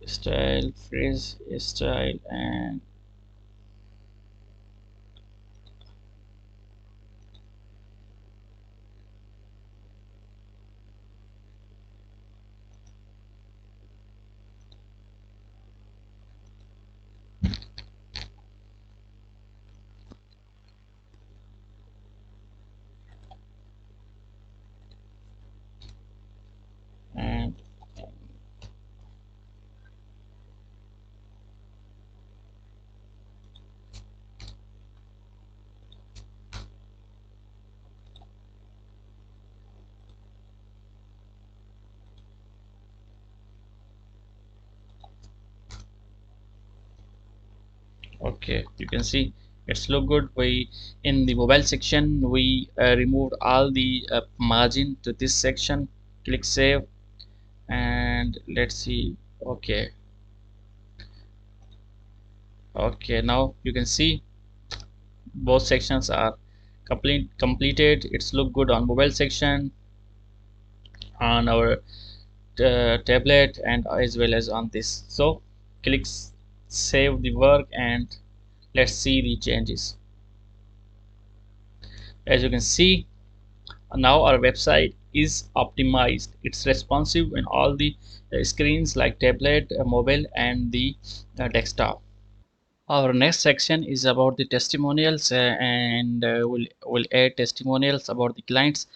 style, phrase, style, and and okay, you can see it's look good. We in the mobile section we removed all the margin to this section. Click save, and let's see. Okay, okay, now you can see both sections are completed. It's look good on mobile section, on our tablet, and as well as on this. So click save the work, and let's see the changes. As you can see, now our website is optimized. It's responsive in all the screens like tablet, mobile, and the desktop. Our next section is about the testimonials, and we'll add testimonials about the clients.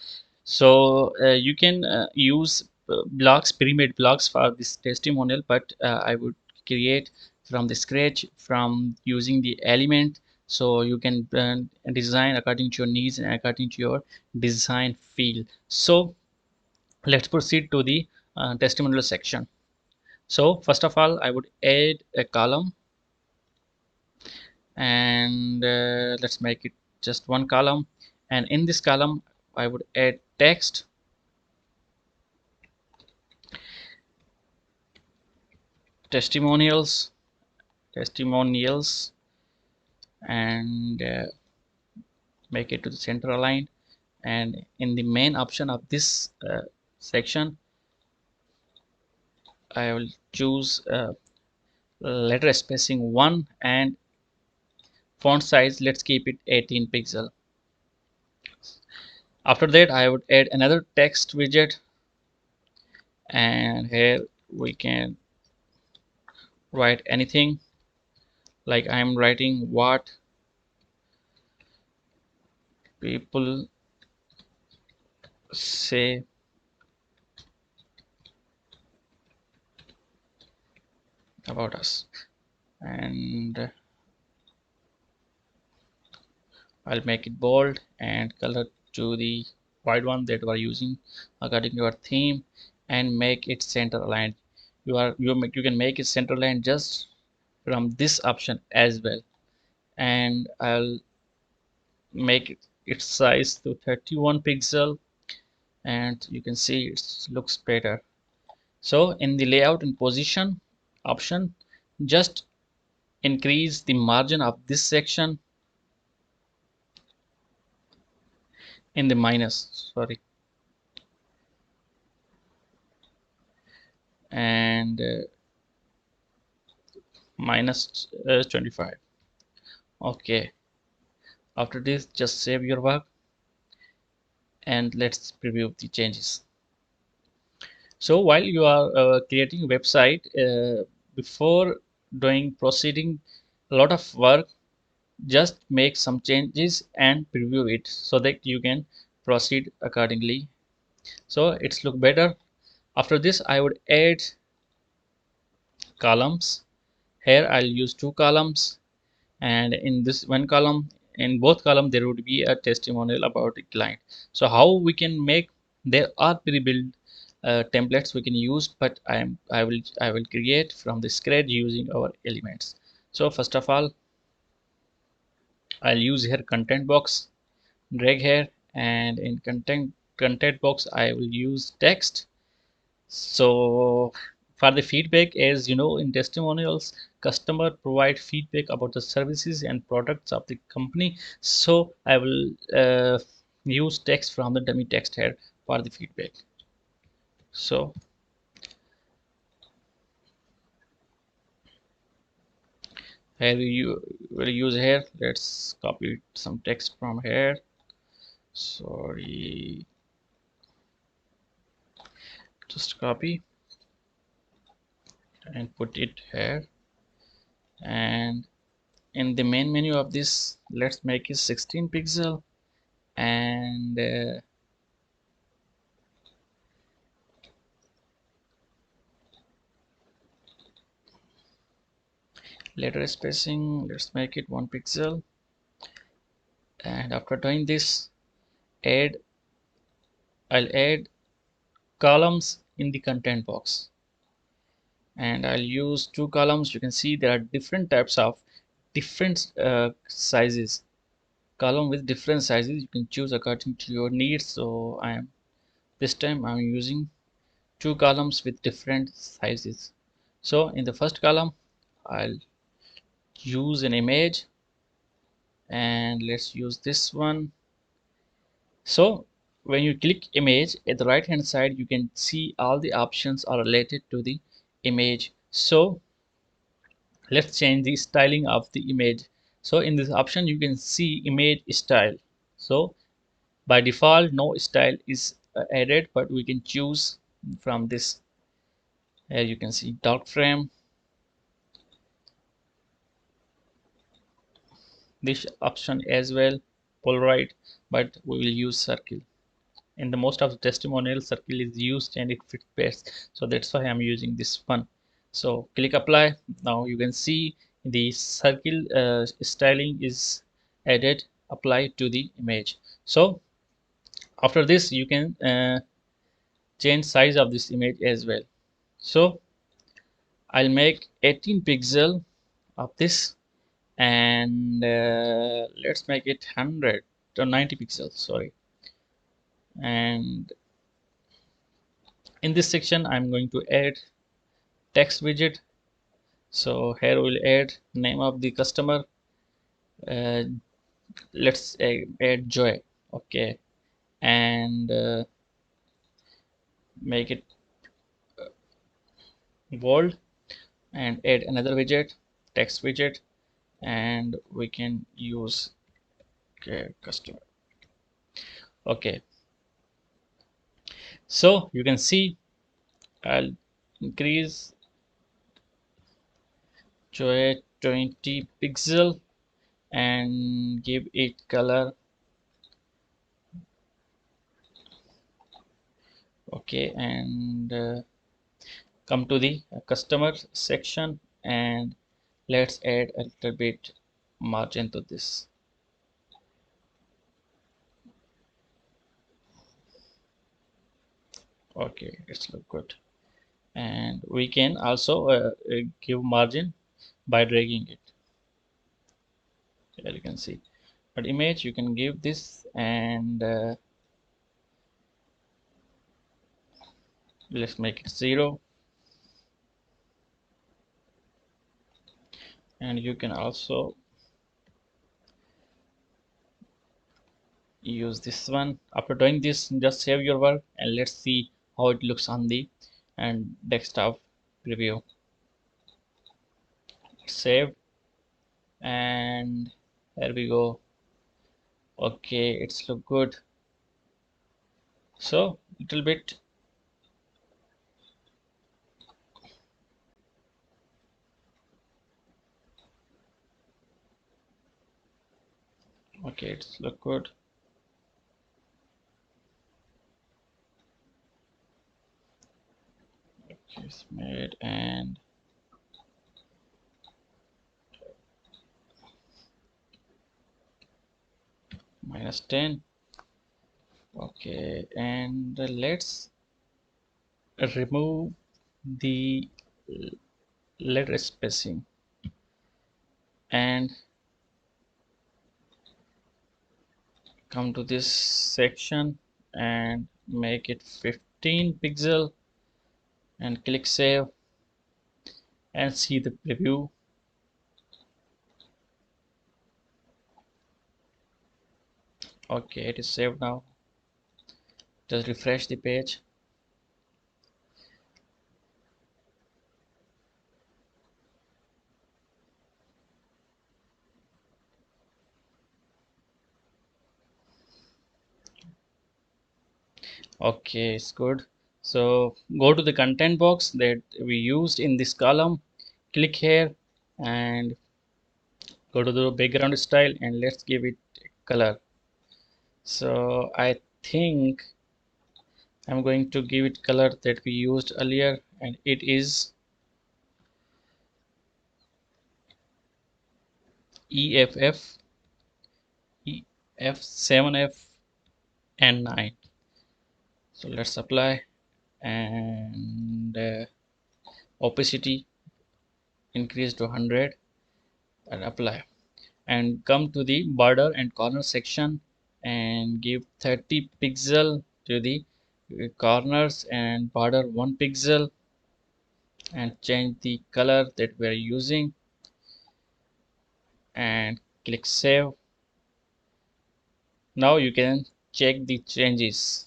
So you can use blocks, pre-made blocks for this testimonial, but I would create from the scratch from using the element. So you can design according to your needs and according to your design feel. So let's proceed to the testimonial section. So first of all, I would add a column, and let's make it just one column. And in this column I would add text, testimonials, testimonials, and make it to the center aligned. And in the main option of this section, I will choose letter spacing 1, and font size, let's keep it 18 pixel. After that, I would add another text widget, and here we can write anything, like I'm writing what people say about us. And I'll make it bold and color to the white one that we are using according to your theme, and make it center aligned. You can make it center aligned just from this option as well. And I'll make its size to 31 pixel, and you can see it looks better. So in the layout and position option, just increase the margin of this section in the minus, sorry, and minus 25. Okay, After this, just save your work and let's preview the changes. So while you are creating a website, before doing proceeding a lot of work, just make some changes and preview it so that you can proceed accordingly, so it's look better. After this, I would add columns. Here I'll use two columns, and in this one column, in both column, there would be a testimonial about the client. So how we can make, there are pre-built templates we can use, but I will create from the scratch using our elements. So first of all, I'll use here content box, drag here, and in content box I will use text. So for the feedback, as you know, in testimonials, customer provide feedback about the services and products of the company. So I will use text from the dummy text here for the feedback. So here you will use here. Let's copy some text from here. Sorry, just copy and put it here. And in the main menu of this, let's make it 16 pixel, and letter spacing, let's make it 1 pixel. And after doing this, add I'll add columns in the content box, and I'll use two columns. You can see there are different types of different sizes, column with different sizes. You can choose according to your needs. So this time I'm using two columns with different sizes. So in the first column, I'll use an image, and let's use this one. So when you click image, at the right hand side you can see all the options are related to the image. So let's change the styling of the image. So in this option you can see image style. So by default no style is added, but we can choose from this. Here you can see dark frame, this option as well, polaroid, but we will use circle. In the most of the testimonial, circle is used and it fits best, so that's why I'm using this one. So click apply. Now you can see the circle styling is added, applied to the image. So after this you can change size of this image as well. So I'll make 18 pixel of this, and let's make it 100 or 90 pixels, sorry. And in this section I'm going to add text widget. So here we'll add name of the customer. uh, let's add Joy. Okay, and make it bold, and add another widget, text widget, and we can use, okay, customer. Okay, so you can see I'll increase Joy 20 pixel and give it color. Okay, and come to the customer section, and let's add a little bit margin to this. Okay, it's look good. And we can also give margin by dragging it. Here you can see, but image you can give this, and let's make it 0. And you can also use this one. After doing this, just save your work and let's see how it looks on the and desktop preview. Saved, and here we go. Okay, it's look good. So little bit. Okay, it's look good. Okay, it's made and -10. Okay, and let's remove the letter spacing and come to this section and make it 15 pixel and click save and see the preview. Okay, it is saved now. Just refresh the page. Okay, it's good. So go to the content box that we used in this column, click here and go to the background style and let's give it color. So I think I'm going to give it color that we used earlier, and it is EFF, EF7F and 9. So let's apply and opacity increase to 100 and apply, and come to the border and corner section and give 30 pixel to the corners and border 1 pixel and change the color that we are using and click save. Now you can check the changes.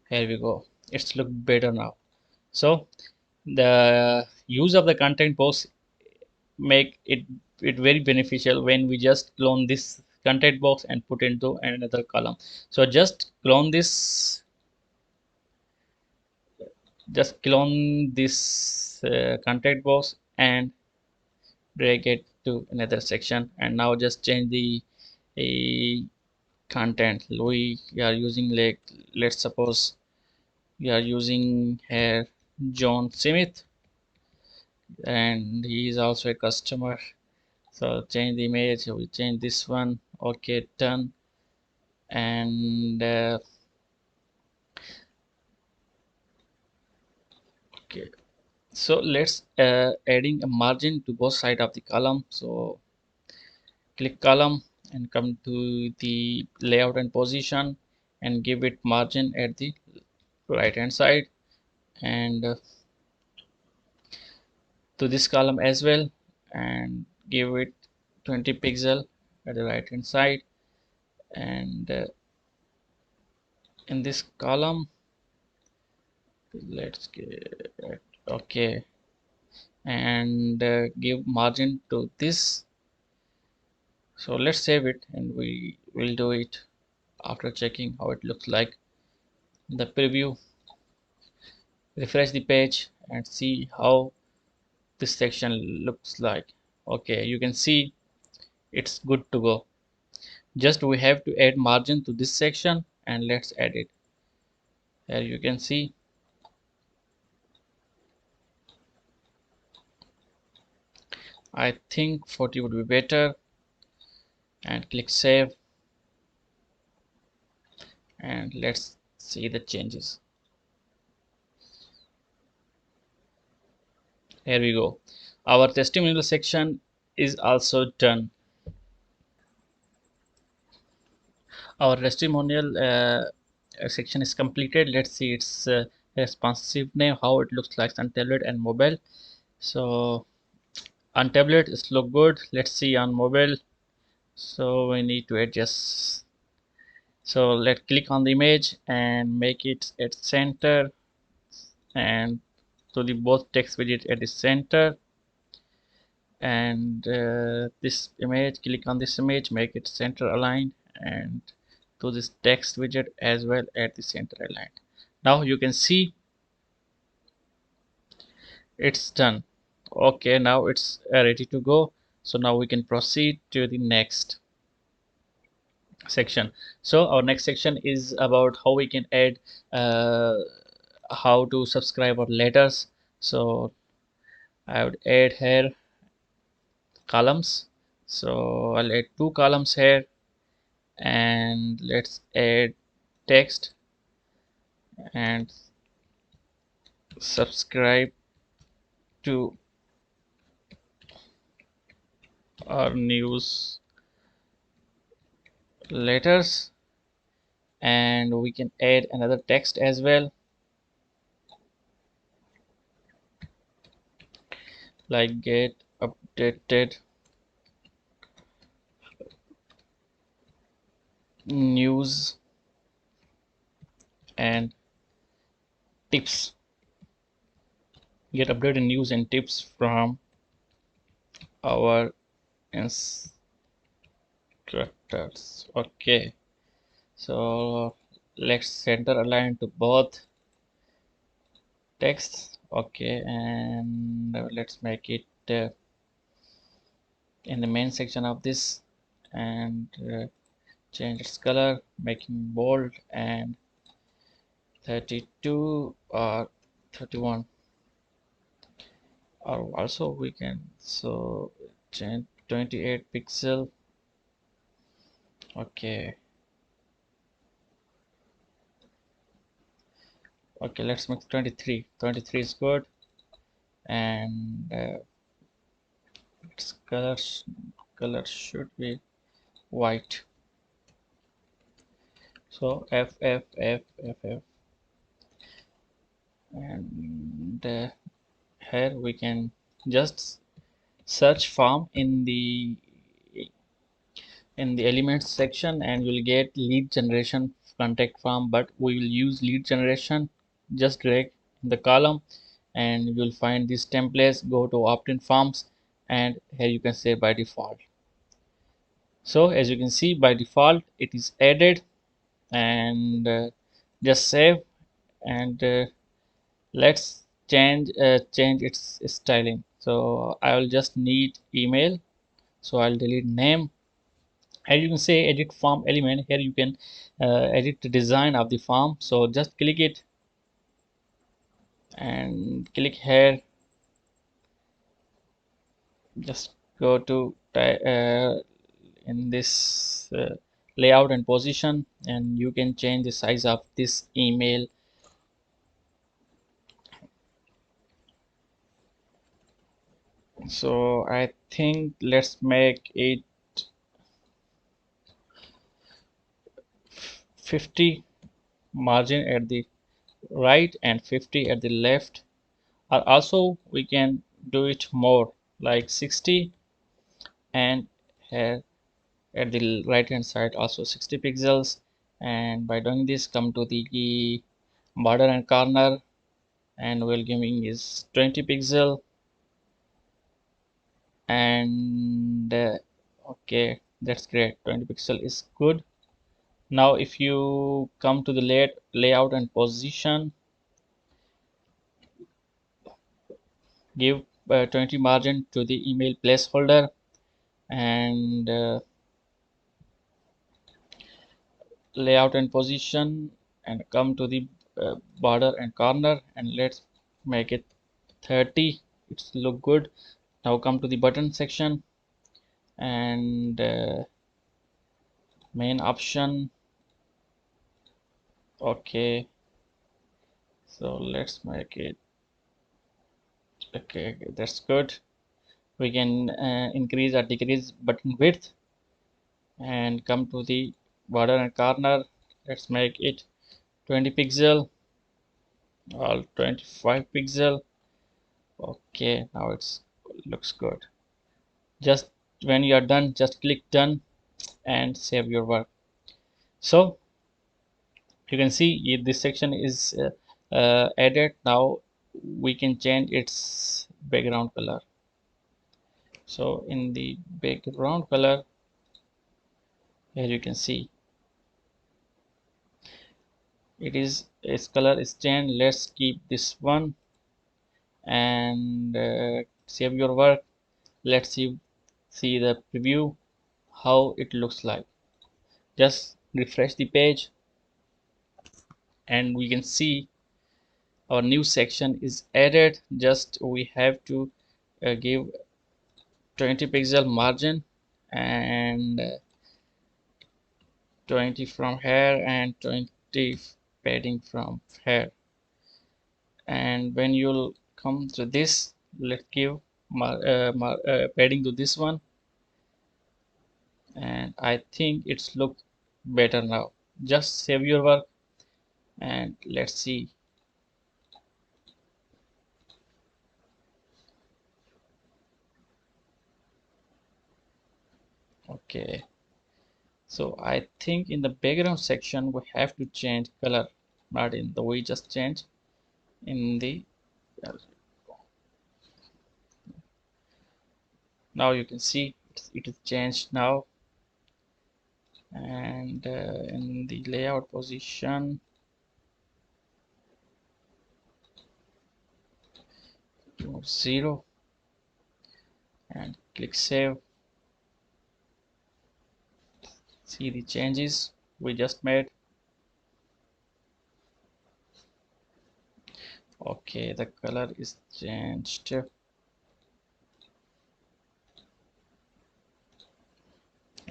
Here we go, it's look better now. So the use of the content box make it very beneficial when we just clone this content box and put into another column. So just clone this content box and drag it to another section, and now just change the content we are using. Like, let's suppose we are using here John Smith and he is also a customer. So change the image, we change this one. Okay, done. And okay, so let's adding a margin to both side of the column. So click column and come to the layout and position and give it margin at the right hand side, and to this column as well, and give it 20 pixel at the right hand side, and in this column let's get okay, and give margin to this. So let's save it and we will do it after checking how it looks like the preview. Refresh the page and see how this section looks like. Okay, you can see it's good to go. Just we have to add margin to this section, and let's add it. Here you can see I think 40 would be better, and click save and let's see the changes. Here we go, our testimonial section is also done. Our testimonial section is completed. Let's see its responsive name, how it looks like on tablet and mobile. So on tablet it's look good. Let's see on mobile. So we need to adjust. So let's click on the image and make it at center and to the both text widget at the center, and this image, click on this image, make it center aligned, and to this text widget as well at the center aligned. Now you can see it's done. Okay, now it's ready to go. So now we can proceed to the next section. So our next section is about how we can add uh, how to subscribe our letters. So I would add here columns. So I'll add two columns here, and let's add text and subscribe to our news letters, and we can add another text as well, like get updated news and tips. Get updated news and tips from our instructors. Okay, so let's center align to both texts. Okay, and let's make it in the main section of this, and change its color, making bold, and 32 or 31, or also we can so change 28 pixel. Okay, okay, let's make 23. 23 is good, and its color should be white. So F, and here we can just search farm in the elements section, and you'll get lead generation contact form, but we will use lead generation. Just drag the column and you'll find these templates, go to opt-in forms, and here you can say by default. So as you can see, by default it is added, and just save, and let's change its styling. So I will just need email, so I'll delete name, and you can say edit form element. Here you can edit the design of the form, so just click it and click here, just go to in this layout and position, and you can change the size of this email. So I think let's make it 50 margin at the right and 50 at the left, or also we can do it more, like 60, and here at the right hand side also 60 pixels. And by doing this, come to the border and corner, and we'll giving is 20 pixel, and okay, that's great, 20 pixel is good. Now if you come to the layout and position, give 20 margin to the email placeholder, and layout and position, and come to the border and corner, and let's make it 30. It's look good. Now come to the button section, and main option. Okay, so let's make it okay, that's good. We can increase or decrease button width, and come to the border and corner, let's make it 20 pixel or 25 pixel. Okay, now it's looks good. Just when you are done, just click done and save your work. So you can see this section is added. Now we can change its background color. So in the background color, here you can see its color is changed. Let's keep this one and save your work. Let's see the preview how it looks like. Just refresh the page and we can see our new section is added. Just we have to give 20 pixel margin and 20 from here and 20 padding from here. And when you'll come to this, let's give padding to this one, and I think it's look better now. Just save your work and let's see. Okay, so I think in the background section we have to change color, not in the we just change in the now you can see it is changed now. And in the layout position, 0, and click save. See the changes we just made. Okay, the color is changed.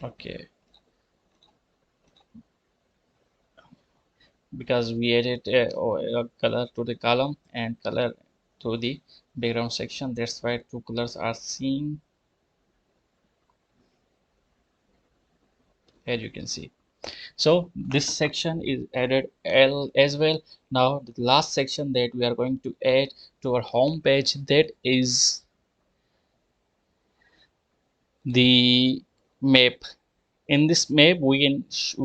Okay, because we added a color to the column and color to the background section, that's why two colors are seen. Here you can see. So this section is added as well. Now the last section that we are going to add to our home page, that is the map. In this map we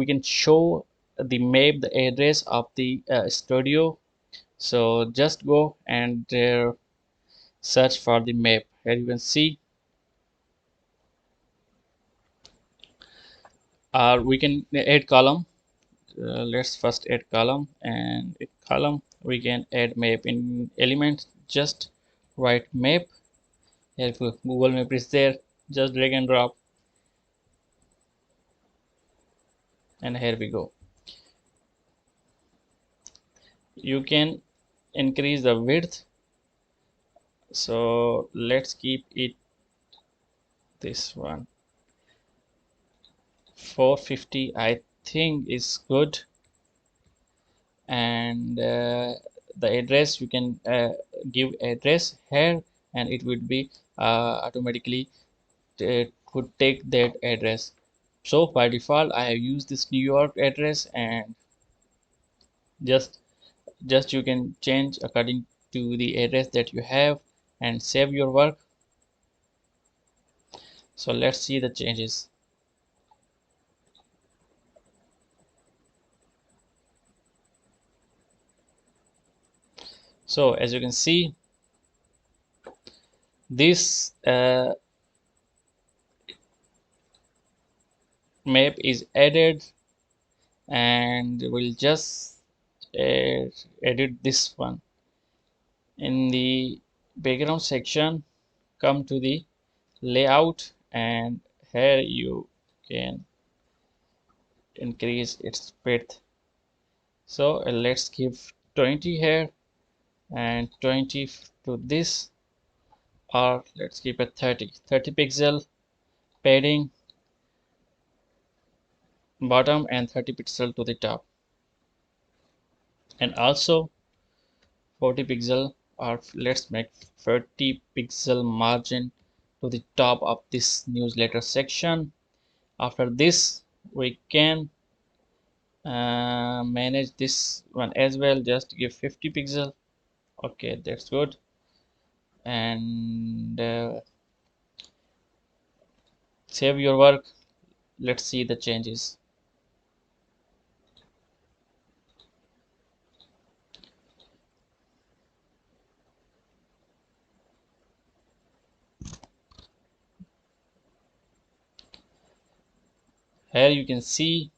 can show the map, the address of the studio. So just go and search for the map. Here you can see, or we can add column. Let's first add column, and in column we can add map. In element, just write map. Here Google Map is there, just drag and drop, and here we go. You can increase the width, so let's keep it this one 450, I think is good. And the address, you can give address here, and it would be automatically it would take that address. So by default I have used this New York address, and just you can change according to the address that you have and save your work. So let's see the changes. So as you can see, this map is added, and we'll just edit this one. In the background section, come to the layout, and here you can increase its width. So let's give 20 here and 20 to this, or let's keep it 30 pixel padding bottom and 30 pixel to the top, and also 40 pixel, or let's make 30 pixel margin to the top of this newsletter section. After this we can manage this one as well, just give 50 pixel. Okay, that's good. And save your work. Let's see the changes. Here you can see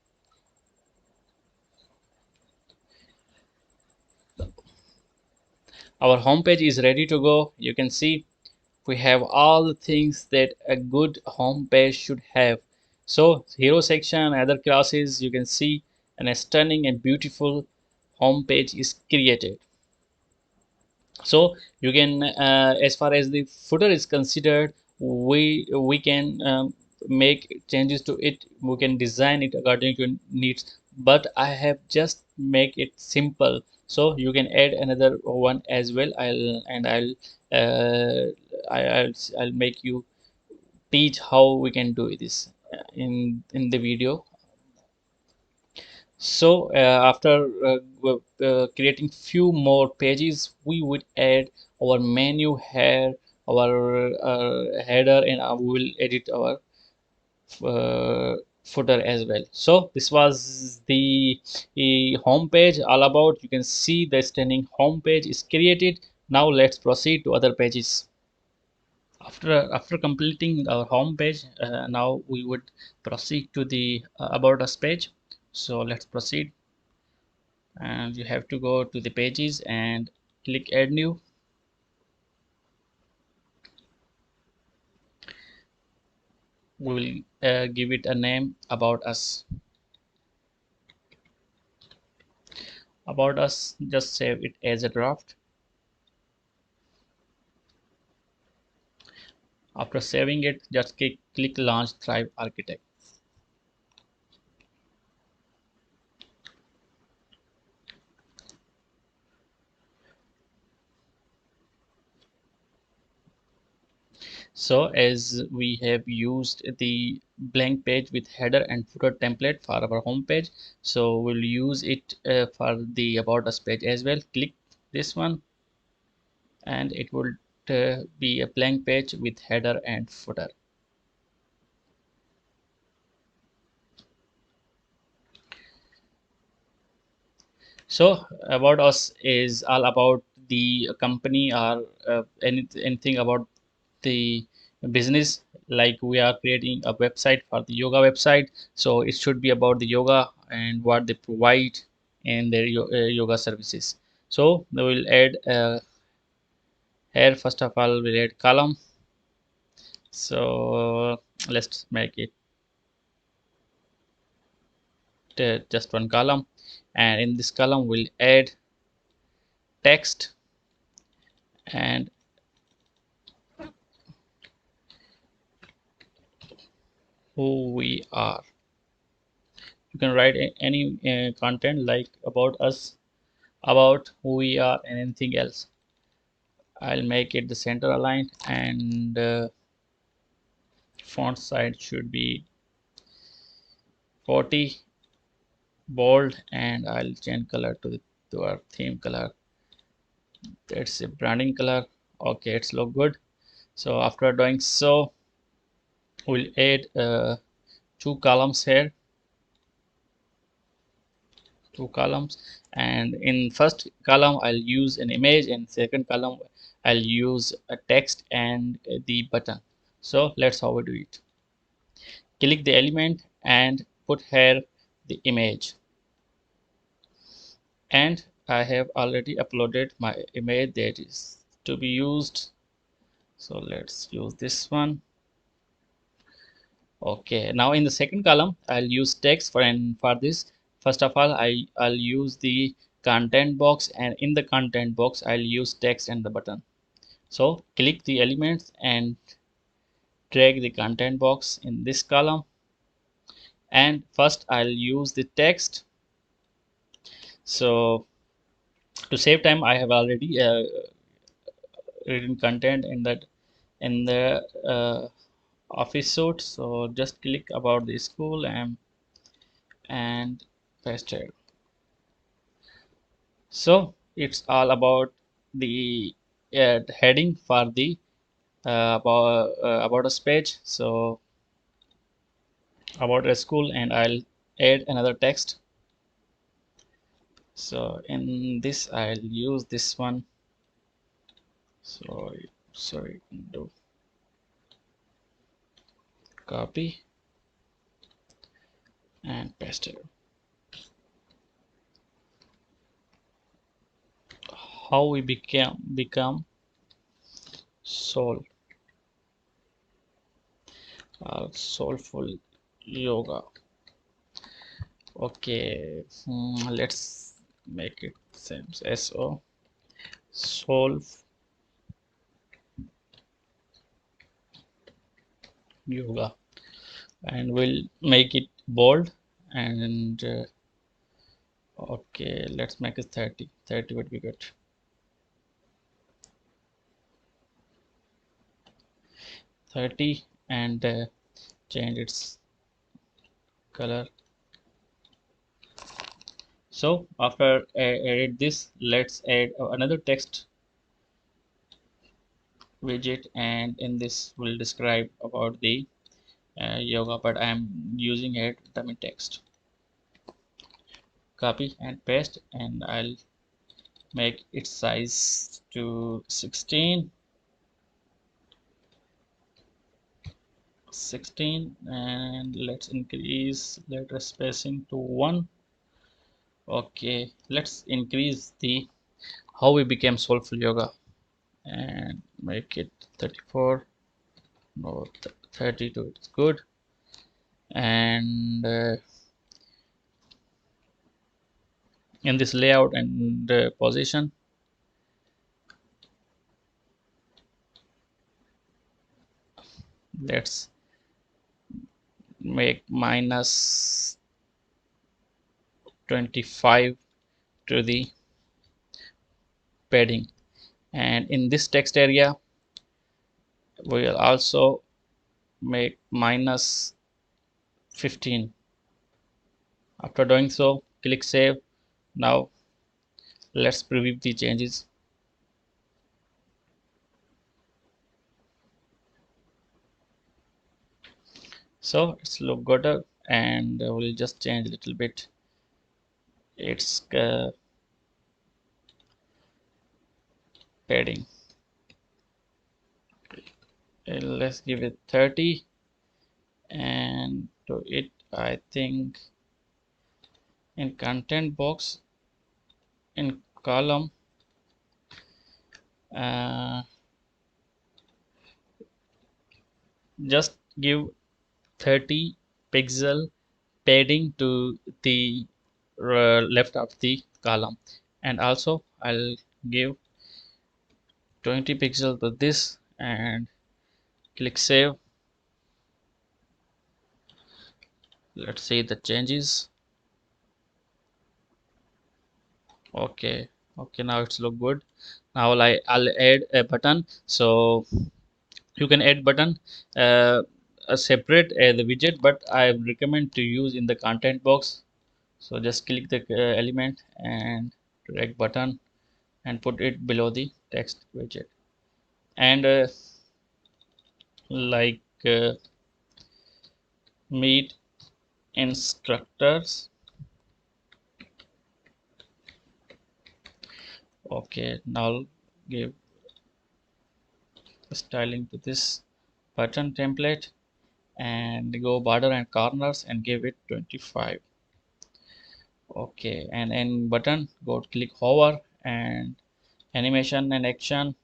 our home page is ready to go. You can see we have all the things that a good home page should have. So hero section, other classes, you can see a stunning and beautiful home page is created. So you can as far as the footer is considered, we can make changes to it. We can design it according to needs, but I have just make it simple, so you can add another one as well. Uh, I'll make you teach how we can do this in the video. So after creating few more pages, we would add our menu here, our header, and we will edit our footer as well. So this was the home page all about. You can see the stunning home page is created. Now let's proceed to other pages. After completing our home page, now we would proceed to the about us page. So let's proceed, and you have to go to the pages and click add new. We will give it a name about us. About us, just save it as a draft. After saving it, just click launch Thrive Architect. So as we have used the blank page with header and footer template for our home page, so we'll use it for the about us page as well. Click this one, and it will be a blank page with header and footer. So about us is all about the company, or anything about the business. Like we are creating a website for the yoga website, so it should be about the yoga and what they provide and their yoga services. So we will add here. First of all, we'll add column. So let's make it just one column, and in this column we'll add text and who we are. You can write any content like about us, about who we are, and anything else. I'll make it the center aligned, and font size should be 40, bold, and I'll change color to our theme color. That's a branding color. Okay, it's look good. So after doing so, we'll add two columns here, two columns, and in first column I'll use an image, and second column I'll use a text and the button. So let's how we do it. Click the element and put here the image, and I have already uploaded my image that is to be used. So let's use this one. Okay, now in the second column I'll use text for this. First of all, I'll use the content box, and in the content box I'll use text and the button. So click the elements and drag the content box in this column, and first I'll use the text. So to save time, I have already written content in that in the office suit. So just click about the school and paste it. So it's all about the heading for the about us page. So about a school, and I'll add another text. So in this I'll use this one. Sorry, do copy and paste it. How we become soul soulful yoga. Okay, let's make it same. So soul yoga, and we'll make it bold. And okay, let's make it 30. 30 would be good. 30, and change its color. So after edit this, let's add another text widget, and in this we'll describe about the yoga, but I am using it dummy text. Copy and paste, and I'll make its size to 16, and let's increase letter spacing to 1. Okay, let's increase the how we became soulful yoga and make it 34. No, 32, it's good. And in this layout and position, let's make minus 25 to the padding, and in this text area we will also make minus 15. After doing so, click save. Now let's preview the changes. So it's look good, and we'll just change a little bit its padding. Let's give it 30, and to it I think in content box, in column, uh, just give 30 pixel padding to the left of the column, and also I'll give 20 pixel to this, and click save. Let's see the changes. Okay, okay, now it's look good. Now I'll add a button. So you can add button a separate the widget, but I recommend to use in the content box. So just click the element and drag button and put it below the text widget, and like meet instructors. Okay, now give styling to this button template, and go border and corners and give it 25. Okay, and in button go click hover, and animation and action,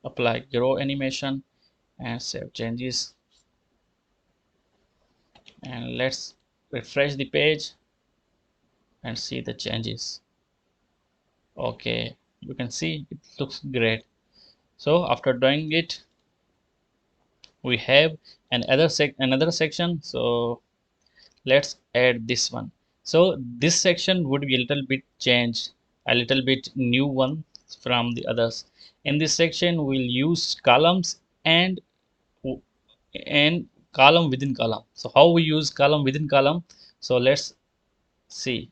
apply grow animation, and save changes, and let's refresh the page and see the changes. Okay, you can see it looks great. So after doing it, we have another section. So let's add this one. So this section would be a little bit changed, a little bit new one from the others. In this section we'll use columns and and column within column. So how we use column within column? So let's see.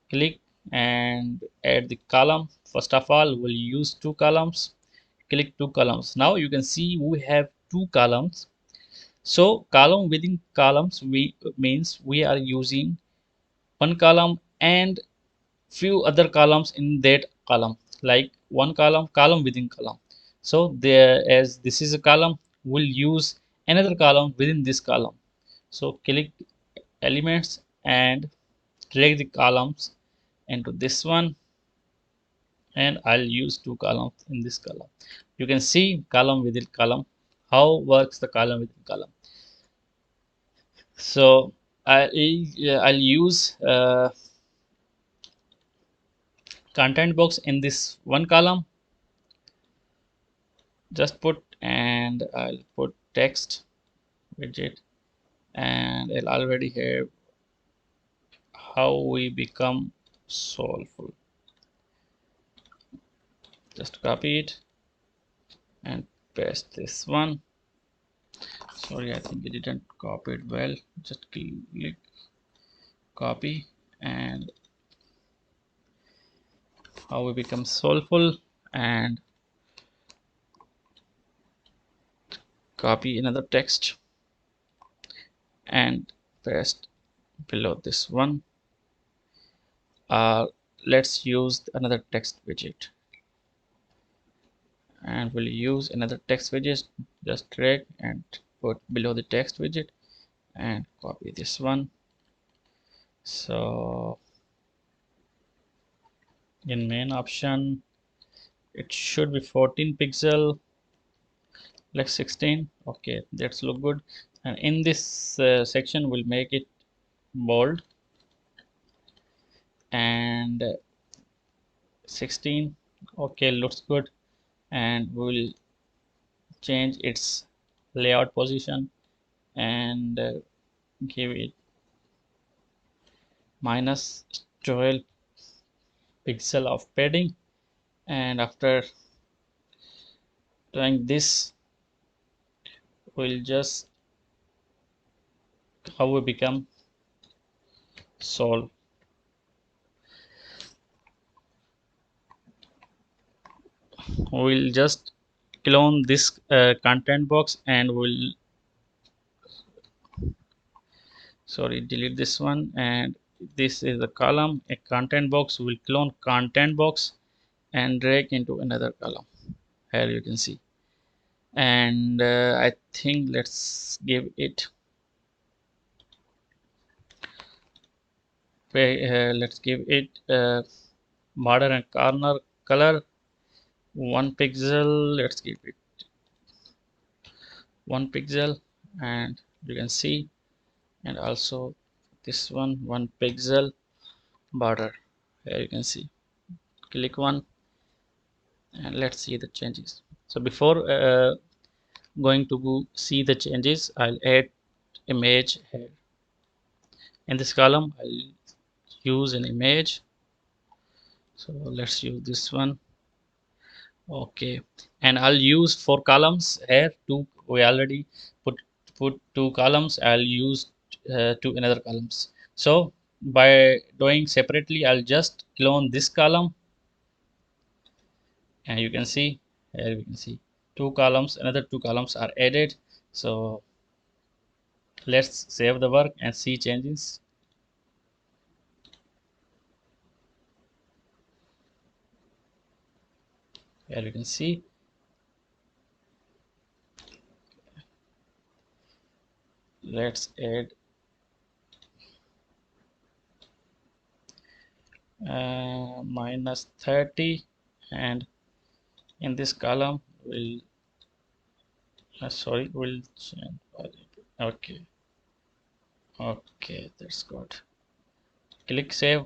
Click and add the column. First of all, we'll use two columns. Click two columns. Now you can see we have two columns. So column within columns we means we are using one column and few other columns in that column, like one column within column. So there, as this is a column, we'll use another column within this column. So click elements and drag the columns into this one, and I'll use two columns in this column. You can see column within column how works the column within column. So I'll use content box in this one column. Just put, and I'll put text widget, and I'll already have how we become soulful. Just copy it and paste this one. Sorry, I think it didn't copy it well. Just click copy, and how we become soulful, and copy another text and paste below this one. Let's use another text widget, and we'll use another text widget. Just drag and put below the text widget and copy this one. So in main option it should be 14 pixel, like 16. Okay, that's look good. And in this section we'll make it bold and 16. Okay, looks good. And we'll change its layout position and give it minus 12 pixel of padding. And after doing this, we'll just how we become solve. We'll just clone this content box, and we'll delete this one, and this is the column. A content box will clone content box and drag into another column. Here you can see. And I think let's give it border and corner color 1 pixel. Let's give it 1 pixel, and you can see, and also this one 1 pixel border. Here you can see. Click one, and let's see the changes. So before going to see the changes, I'll add image here. In this column I'll use an image, so let's use this one. Okay, and I'll use 4 columns here. We already put 2 columns. I'll use 2 another columns. So by doing separately, I'll just clone this column, and you can see here we can see 2 columns. Another 2 columns are added. So let's save the work and see changes. Here you can see. Let's add minus 30, and in this column we'll change. Okay, okay, that's good. Click save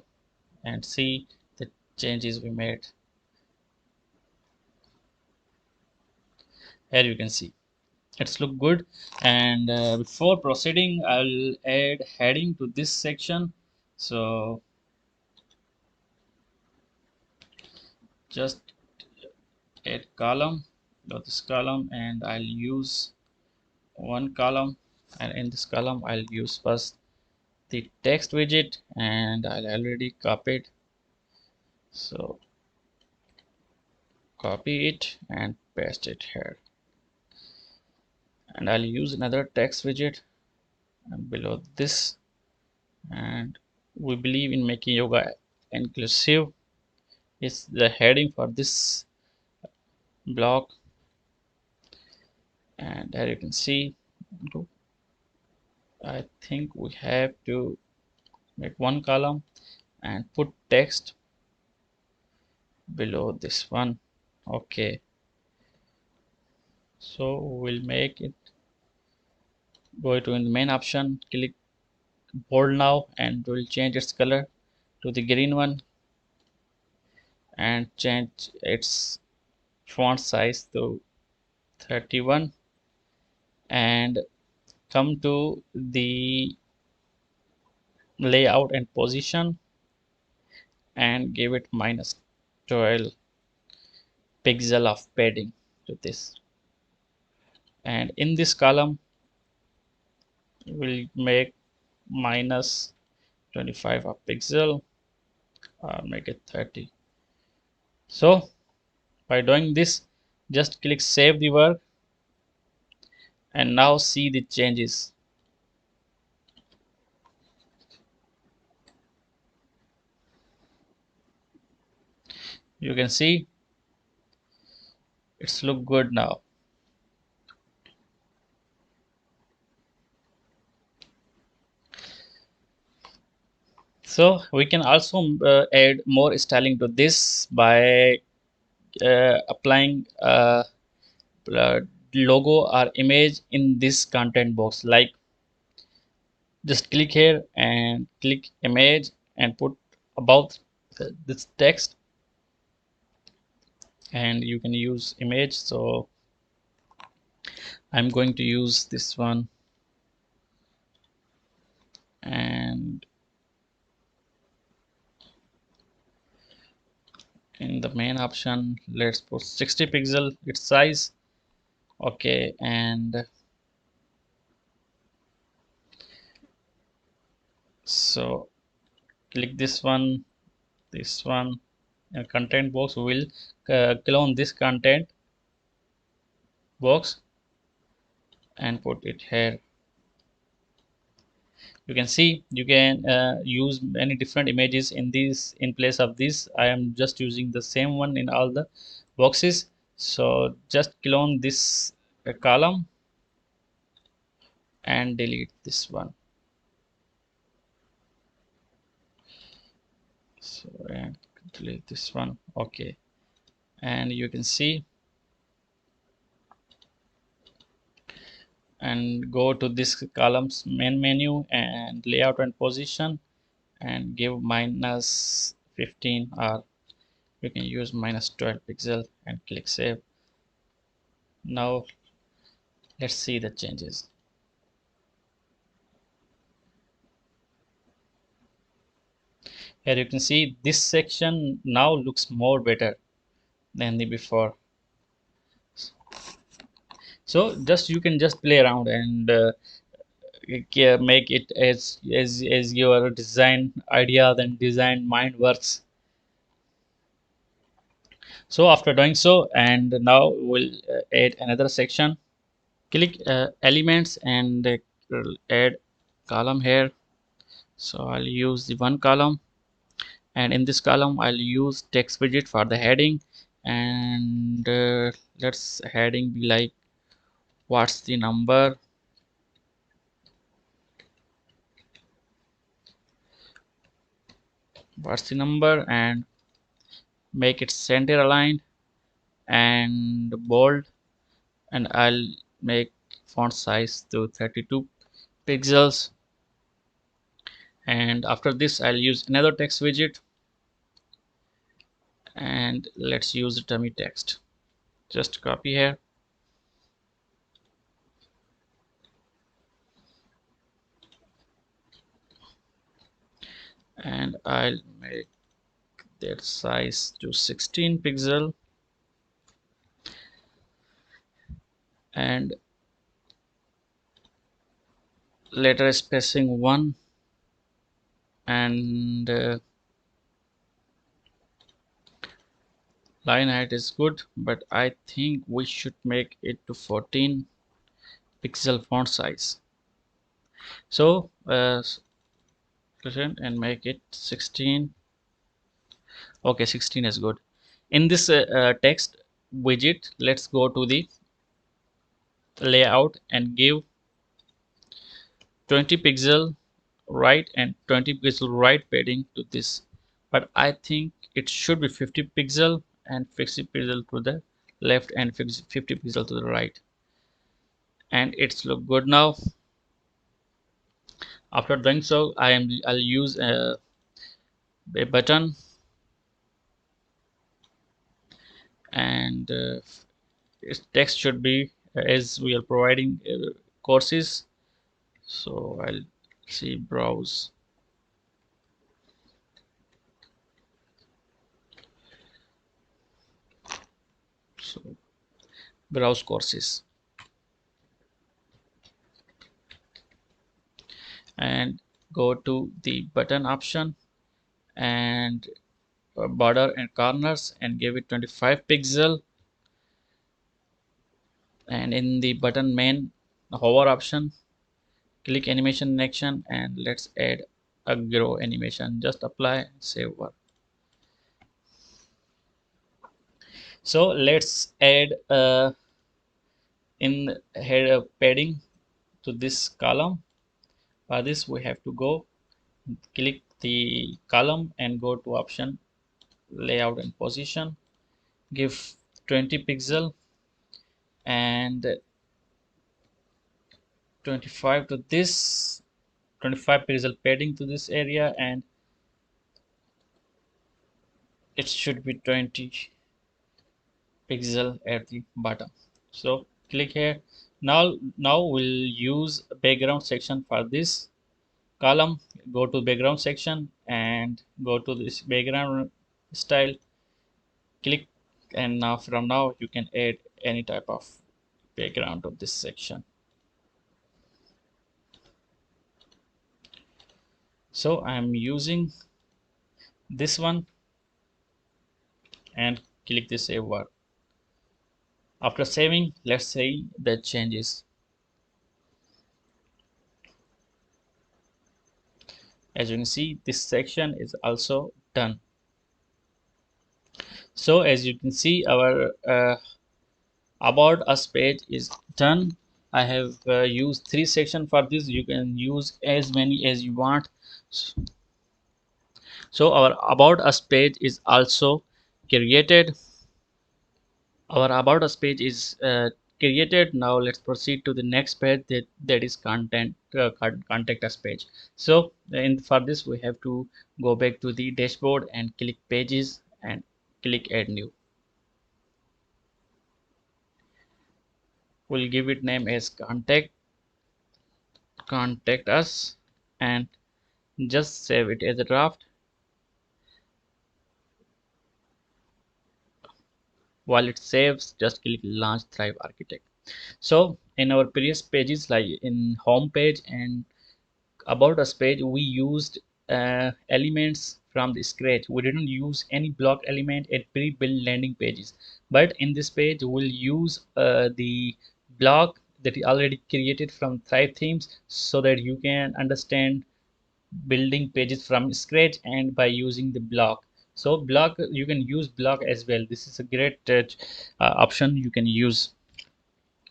and see the changes we made. Here you can see it's look good. And before proceeding, I'll add heading to this section. So just add column to this column, and I'll use one column, and in this column I'll use first the text widget, and I'll already copied. So copy it and paste it here, and I'll use another text widget below this. And we believe in making yoga inclusive. It's the heading for this block, and here you can see I think we have to make one column and put text below this one. Okay, so we'll make it, go to in the main option, click bold now, and we'll change its color to the green one and change its font size to 31, and come to the layout and position and give it -12 pixel of padding to this, and in this column we'll make -25 of pixel, or make it 30. So by doing this, just click save the work, and now see the changes. You can see it's look good now. So we can also add more styling to this by applying uh, logo or image in this content box. Like, just click here and click image and put about this text, and you can use image. So I'm going to use this one, and in the main option let's put 60 pixel its size. Okay, and so click this one, and content box, we will clone this content box and put it here. You can see you can use many different images in this. In place of this, I am just using the same one in all the boxes. So just clone this column and delete this one. So, and delete this one. Okay, and you can see, and go to this columns main menu and layout and position, and give -15, or you can use -12 pixel, and click save. Now let's see the changes. Here you can see this section now looks more better than the before. So just you can just play around and make it as your design idea, then design mind works. So after doing so, and now we'll add another section. Click elements and add column here. So I'll use the one column, and in this column I'll use text widget for the heading, and let's heading be like, what's the number, and make it center aligned and bold, and I'll make font size to 32 pixels. And after this I'll use another text widget, and let's use the dummy text. Just copy here, and I'll make that size to 16 pixel, and letter spacing 1, and line height is good, but I think we should make it to 14 pixel font size. So and make it 16. Okay, 16 is good. In this text widget, let's go to the layout and give 20 pixel right and 20 pixel right padding to this, but I think it should be 50 pixel and 50 pixel to the left and 50 pixel to the right, and it's look good now. After doing so, I'll use a button, and its text should be as we are providing courses. So I'll see browse, so browse courses, and go to the button option and border and corners and give it 25 pixel, and in the button main hover option, click animation action, and let's add a grow animation. Just apply, save work. So let's add in header padding to this column. For this we have to go click the column and go to option layout and position, give 20 pixel and 25 to this, 25 pixel padding to this area, and it should be 20 pixel at the bottom. So click here. Now we'll use background section for this column. Go to background section and go to this background style, click, and now from now you can add any type of background of this section. So I'm using this one and click the save work. After saving, let's see the changes. As you can see, this section is also done. So as you can see, our about us page is done. I have used 3 sections for this. You can use as many as you want. So our about us page is also created. Our about us page is created. Now let's proceed to the next page, that is content contact us page. So for this we have to go back to the dashboard and click pages and click add new. We'll give it name as contact us and just save it as a draft. While it saves, just click launch Thrive Architect. So in our previous pages, like in home page and about us page, we used elements from the scratch. We didn't use any block element at pre-built landing pages, but in this page we'll use the block that is already created from Thrive themes, so that you can understand building pages from scratch and by using the block. So block, you can use block as well. This is a great option you can use.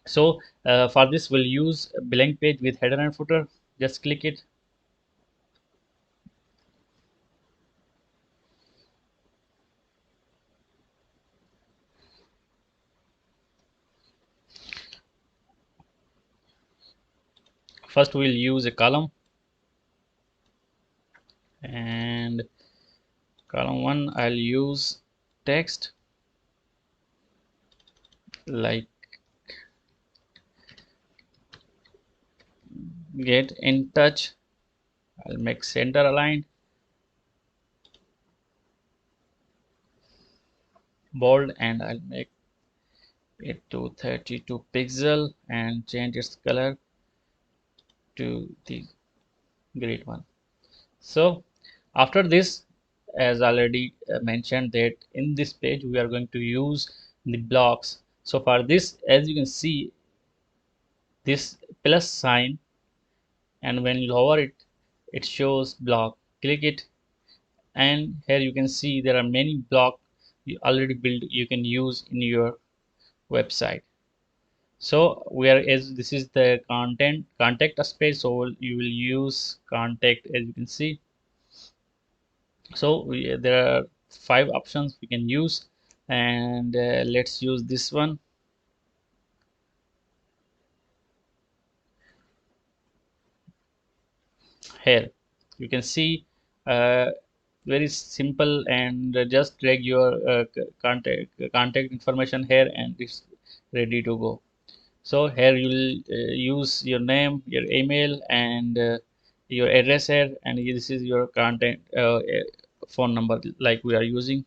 So for this we'll use a blank page with header and footer. Just click it. First we'll use a column, and column 1 I'll use text like get in touch. I'll make center aligned, bold, and I'll make it to 32 pixel and change its color to the grid one. So after this, as already mentioned, that in this page we are going to use the blocks. So for this, as you can see, this plus sign, and when you hover it, it shows block. Click it, and here you can see there are many blocks you already built, you can use in your website. So where as this is the contact us page, so you will use contact, as you can see. So there are 5 options we can use, and let's use this one here. You can see very simple, and just drag your contact information here and it's ready to go. So here you will use your name, your email, and your address here, and this is your contact phone number like we are using.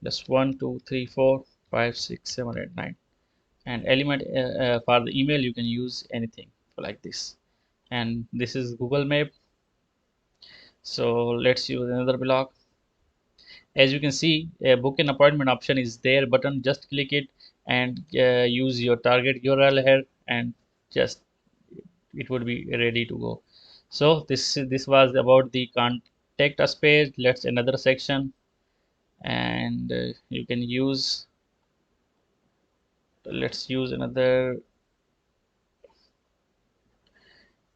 Just 1 2 3 4 5 6 7 8 9, and element for the email you can use anything like this. And this is Google Map. So let's use another block. As you can see, a book an appointment option is there button. Just click it and use your target URL here, and just it would be ready to go. So this was about the contact us page. Let's another section, and you can use, let's use another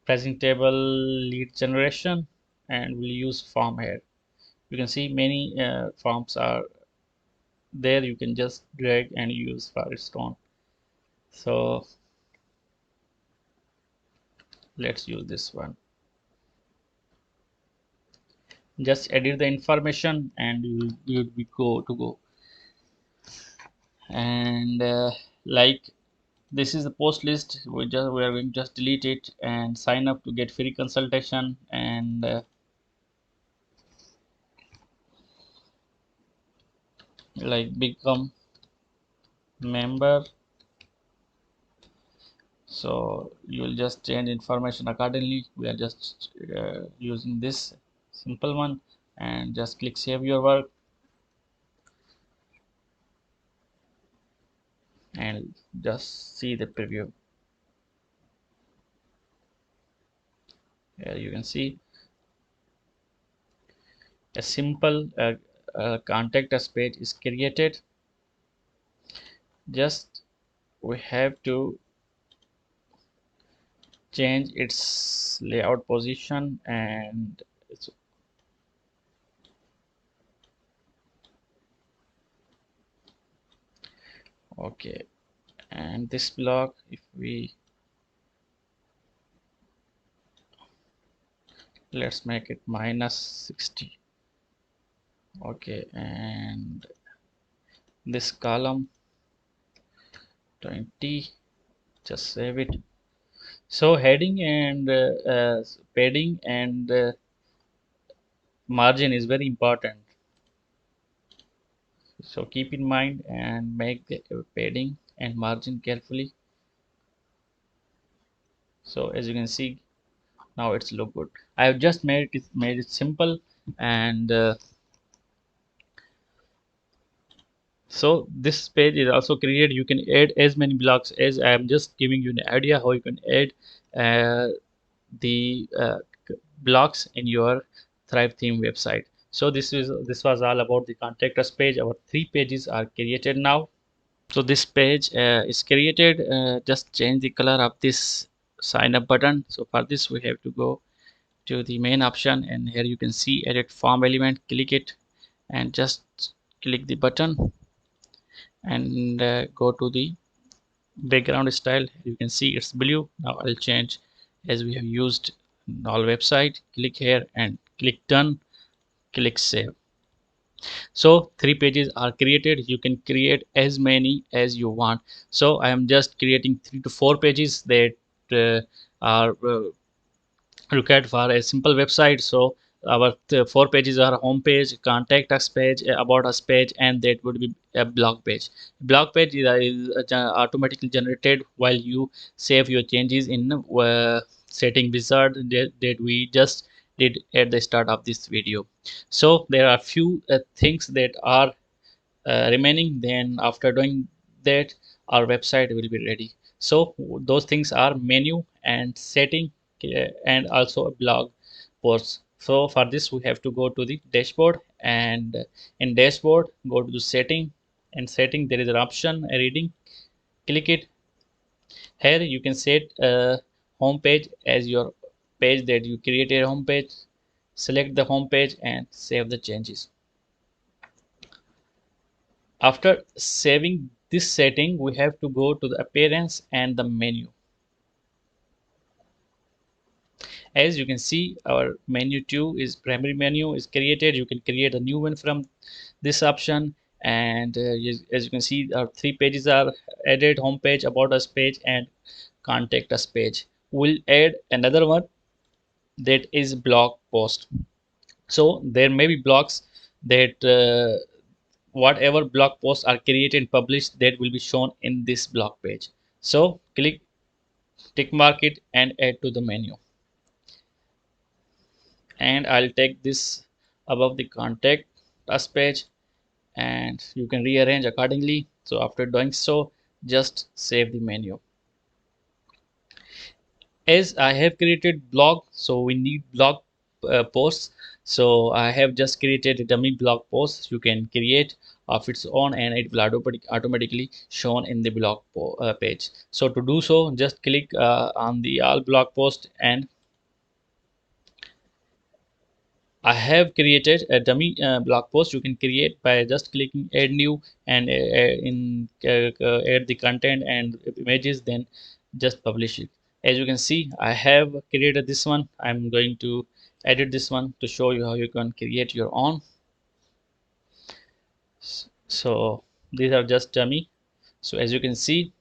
pricing table lead generation, and we'll use form here. You can see many forms are there. You can just drag and use for its own. So let's use this one. Just edit the information and you'll be go to go. And like this is the post list. We are going to just delete it and sign up to get free consultation, and like become member. So you will just change information accordingly. We are just using this simple one, and just click save your work, and just see the preview. Here you can see a simple contact us page is created. Just we have to change its layout position, and it's okay. And this block, if we, let's make it -60. Okay, and this column 20, just save it. So heading and padding and margin is very important, so keep in mind and make the padding and margin carefully. So as you can see, now it's look good. I have just made it simple, and so this page is also created. You can add as many blocks as I am just giving you an idea how you can add uh, the blocks in your Thrive theme website. So this was all about the contact us page. Our 3 pages are created now. So this page is created. Just change the color of this sign up button. So for this we have to go to the main option, and here you can see edit form element. Click it and just click the button, and go to the background style. You can see it's blue. Now I'll change as we have used in all website. Click here and click done, click save. So 3 pages are created. You can create as many as you want. So I am just creating 3 to 4 pages that are required for a simple website. So our 4 pages are home page, contact us page, about us page, and that would be a blog page. Blog page is automatically generated while you save your changes in setting wizard that we just did at the start of this video. So there are few things that are remaining. Then after doing that, our website will be ready. So those things are menu and setting, and also a blog post. So for this we have to go to the dashboard, and in dashboard go to the setting, and setting there is an option reading. Click it, Here you can set a home page as your page that you created. Home page, select the home page and save the changes. After saving this setting, we have to go to the appearance and the menu. As you can see, our menu 2 is primary menu is created. You can create a new one from this option, and as you can see, our three pages are added: home page, about us page, and contact us page. We'll add another one, that is blog post. So there may be blogs that whatever blog posts are created and published, that will be shown in this blog page. So click, tick mark it and add to the menu, and I'll take this above the contact us page, and you can rearrange accordingly. So after doing so, just save the menu. As I have created blog, so we need blog posts. So I have just created a dummy blog post you can create of its own, and it will automatically shown in the blog page. So to do so, just click on the all blog post, and I have created a dummy blog post you can create by just clicking add new, and add the content and images, then just publish it. As you can see, I have created this one. I'm going to edit this one to show you how you can create your own. So these are just dummy. So as you can see,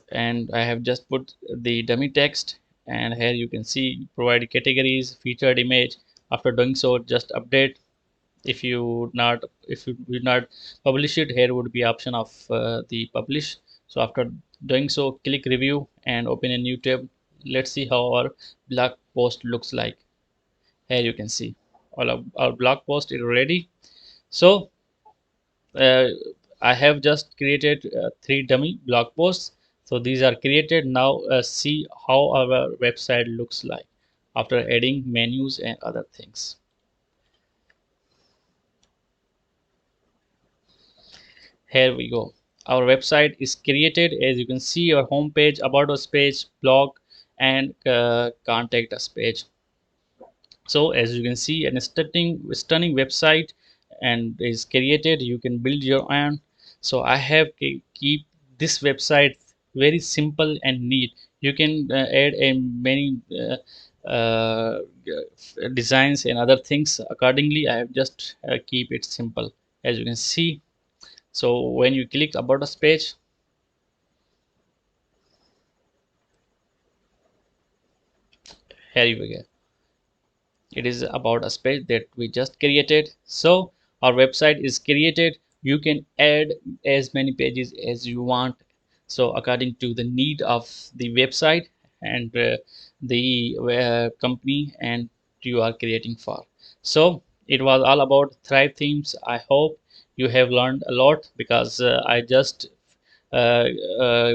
and I have just put the dummy text, and here you can see provide categories, featured image. After doing so, just update. If you would not publish it, here would be option of the publish. So after doing so, click review and open a new tab. Let's see how our blog post looks like. Here you can see all of our blog post is ready. So uh, I have just created three dummy blog posts. So these are created. Now see how our website looks like after adding menus and other things. Here we go. Our website is created. As you can see, our home page, about us page, blog, and contact us page. So as you can see, an stunning website and is created. You can build your own. So I have keep this website very simple and neat. You can add a many designs and other things accordingly. I have just keep it simple. As you can see, so when you click about us page, here you go. It is about a page that we just created. So our website is created. You can add as many pages as you want, so according to the need of the website and the company and you are creating for. So it was all about Thrive themes. I hope you have learned a lot, because I just uh,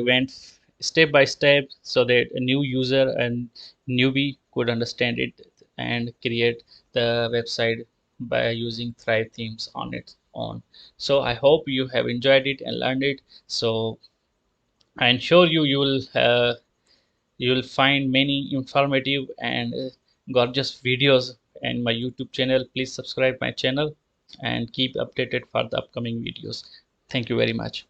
went step by step so that a new user and newbie could understand it and create the website by using Thrive themes on its own. So I hope you have enjoyed it and learned it. So I ensure you will find many informative and gorgeous videos in my YouTube channel. Please subscribe my channel and keep updated for the upcoming videos. Thank you very much.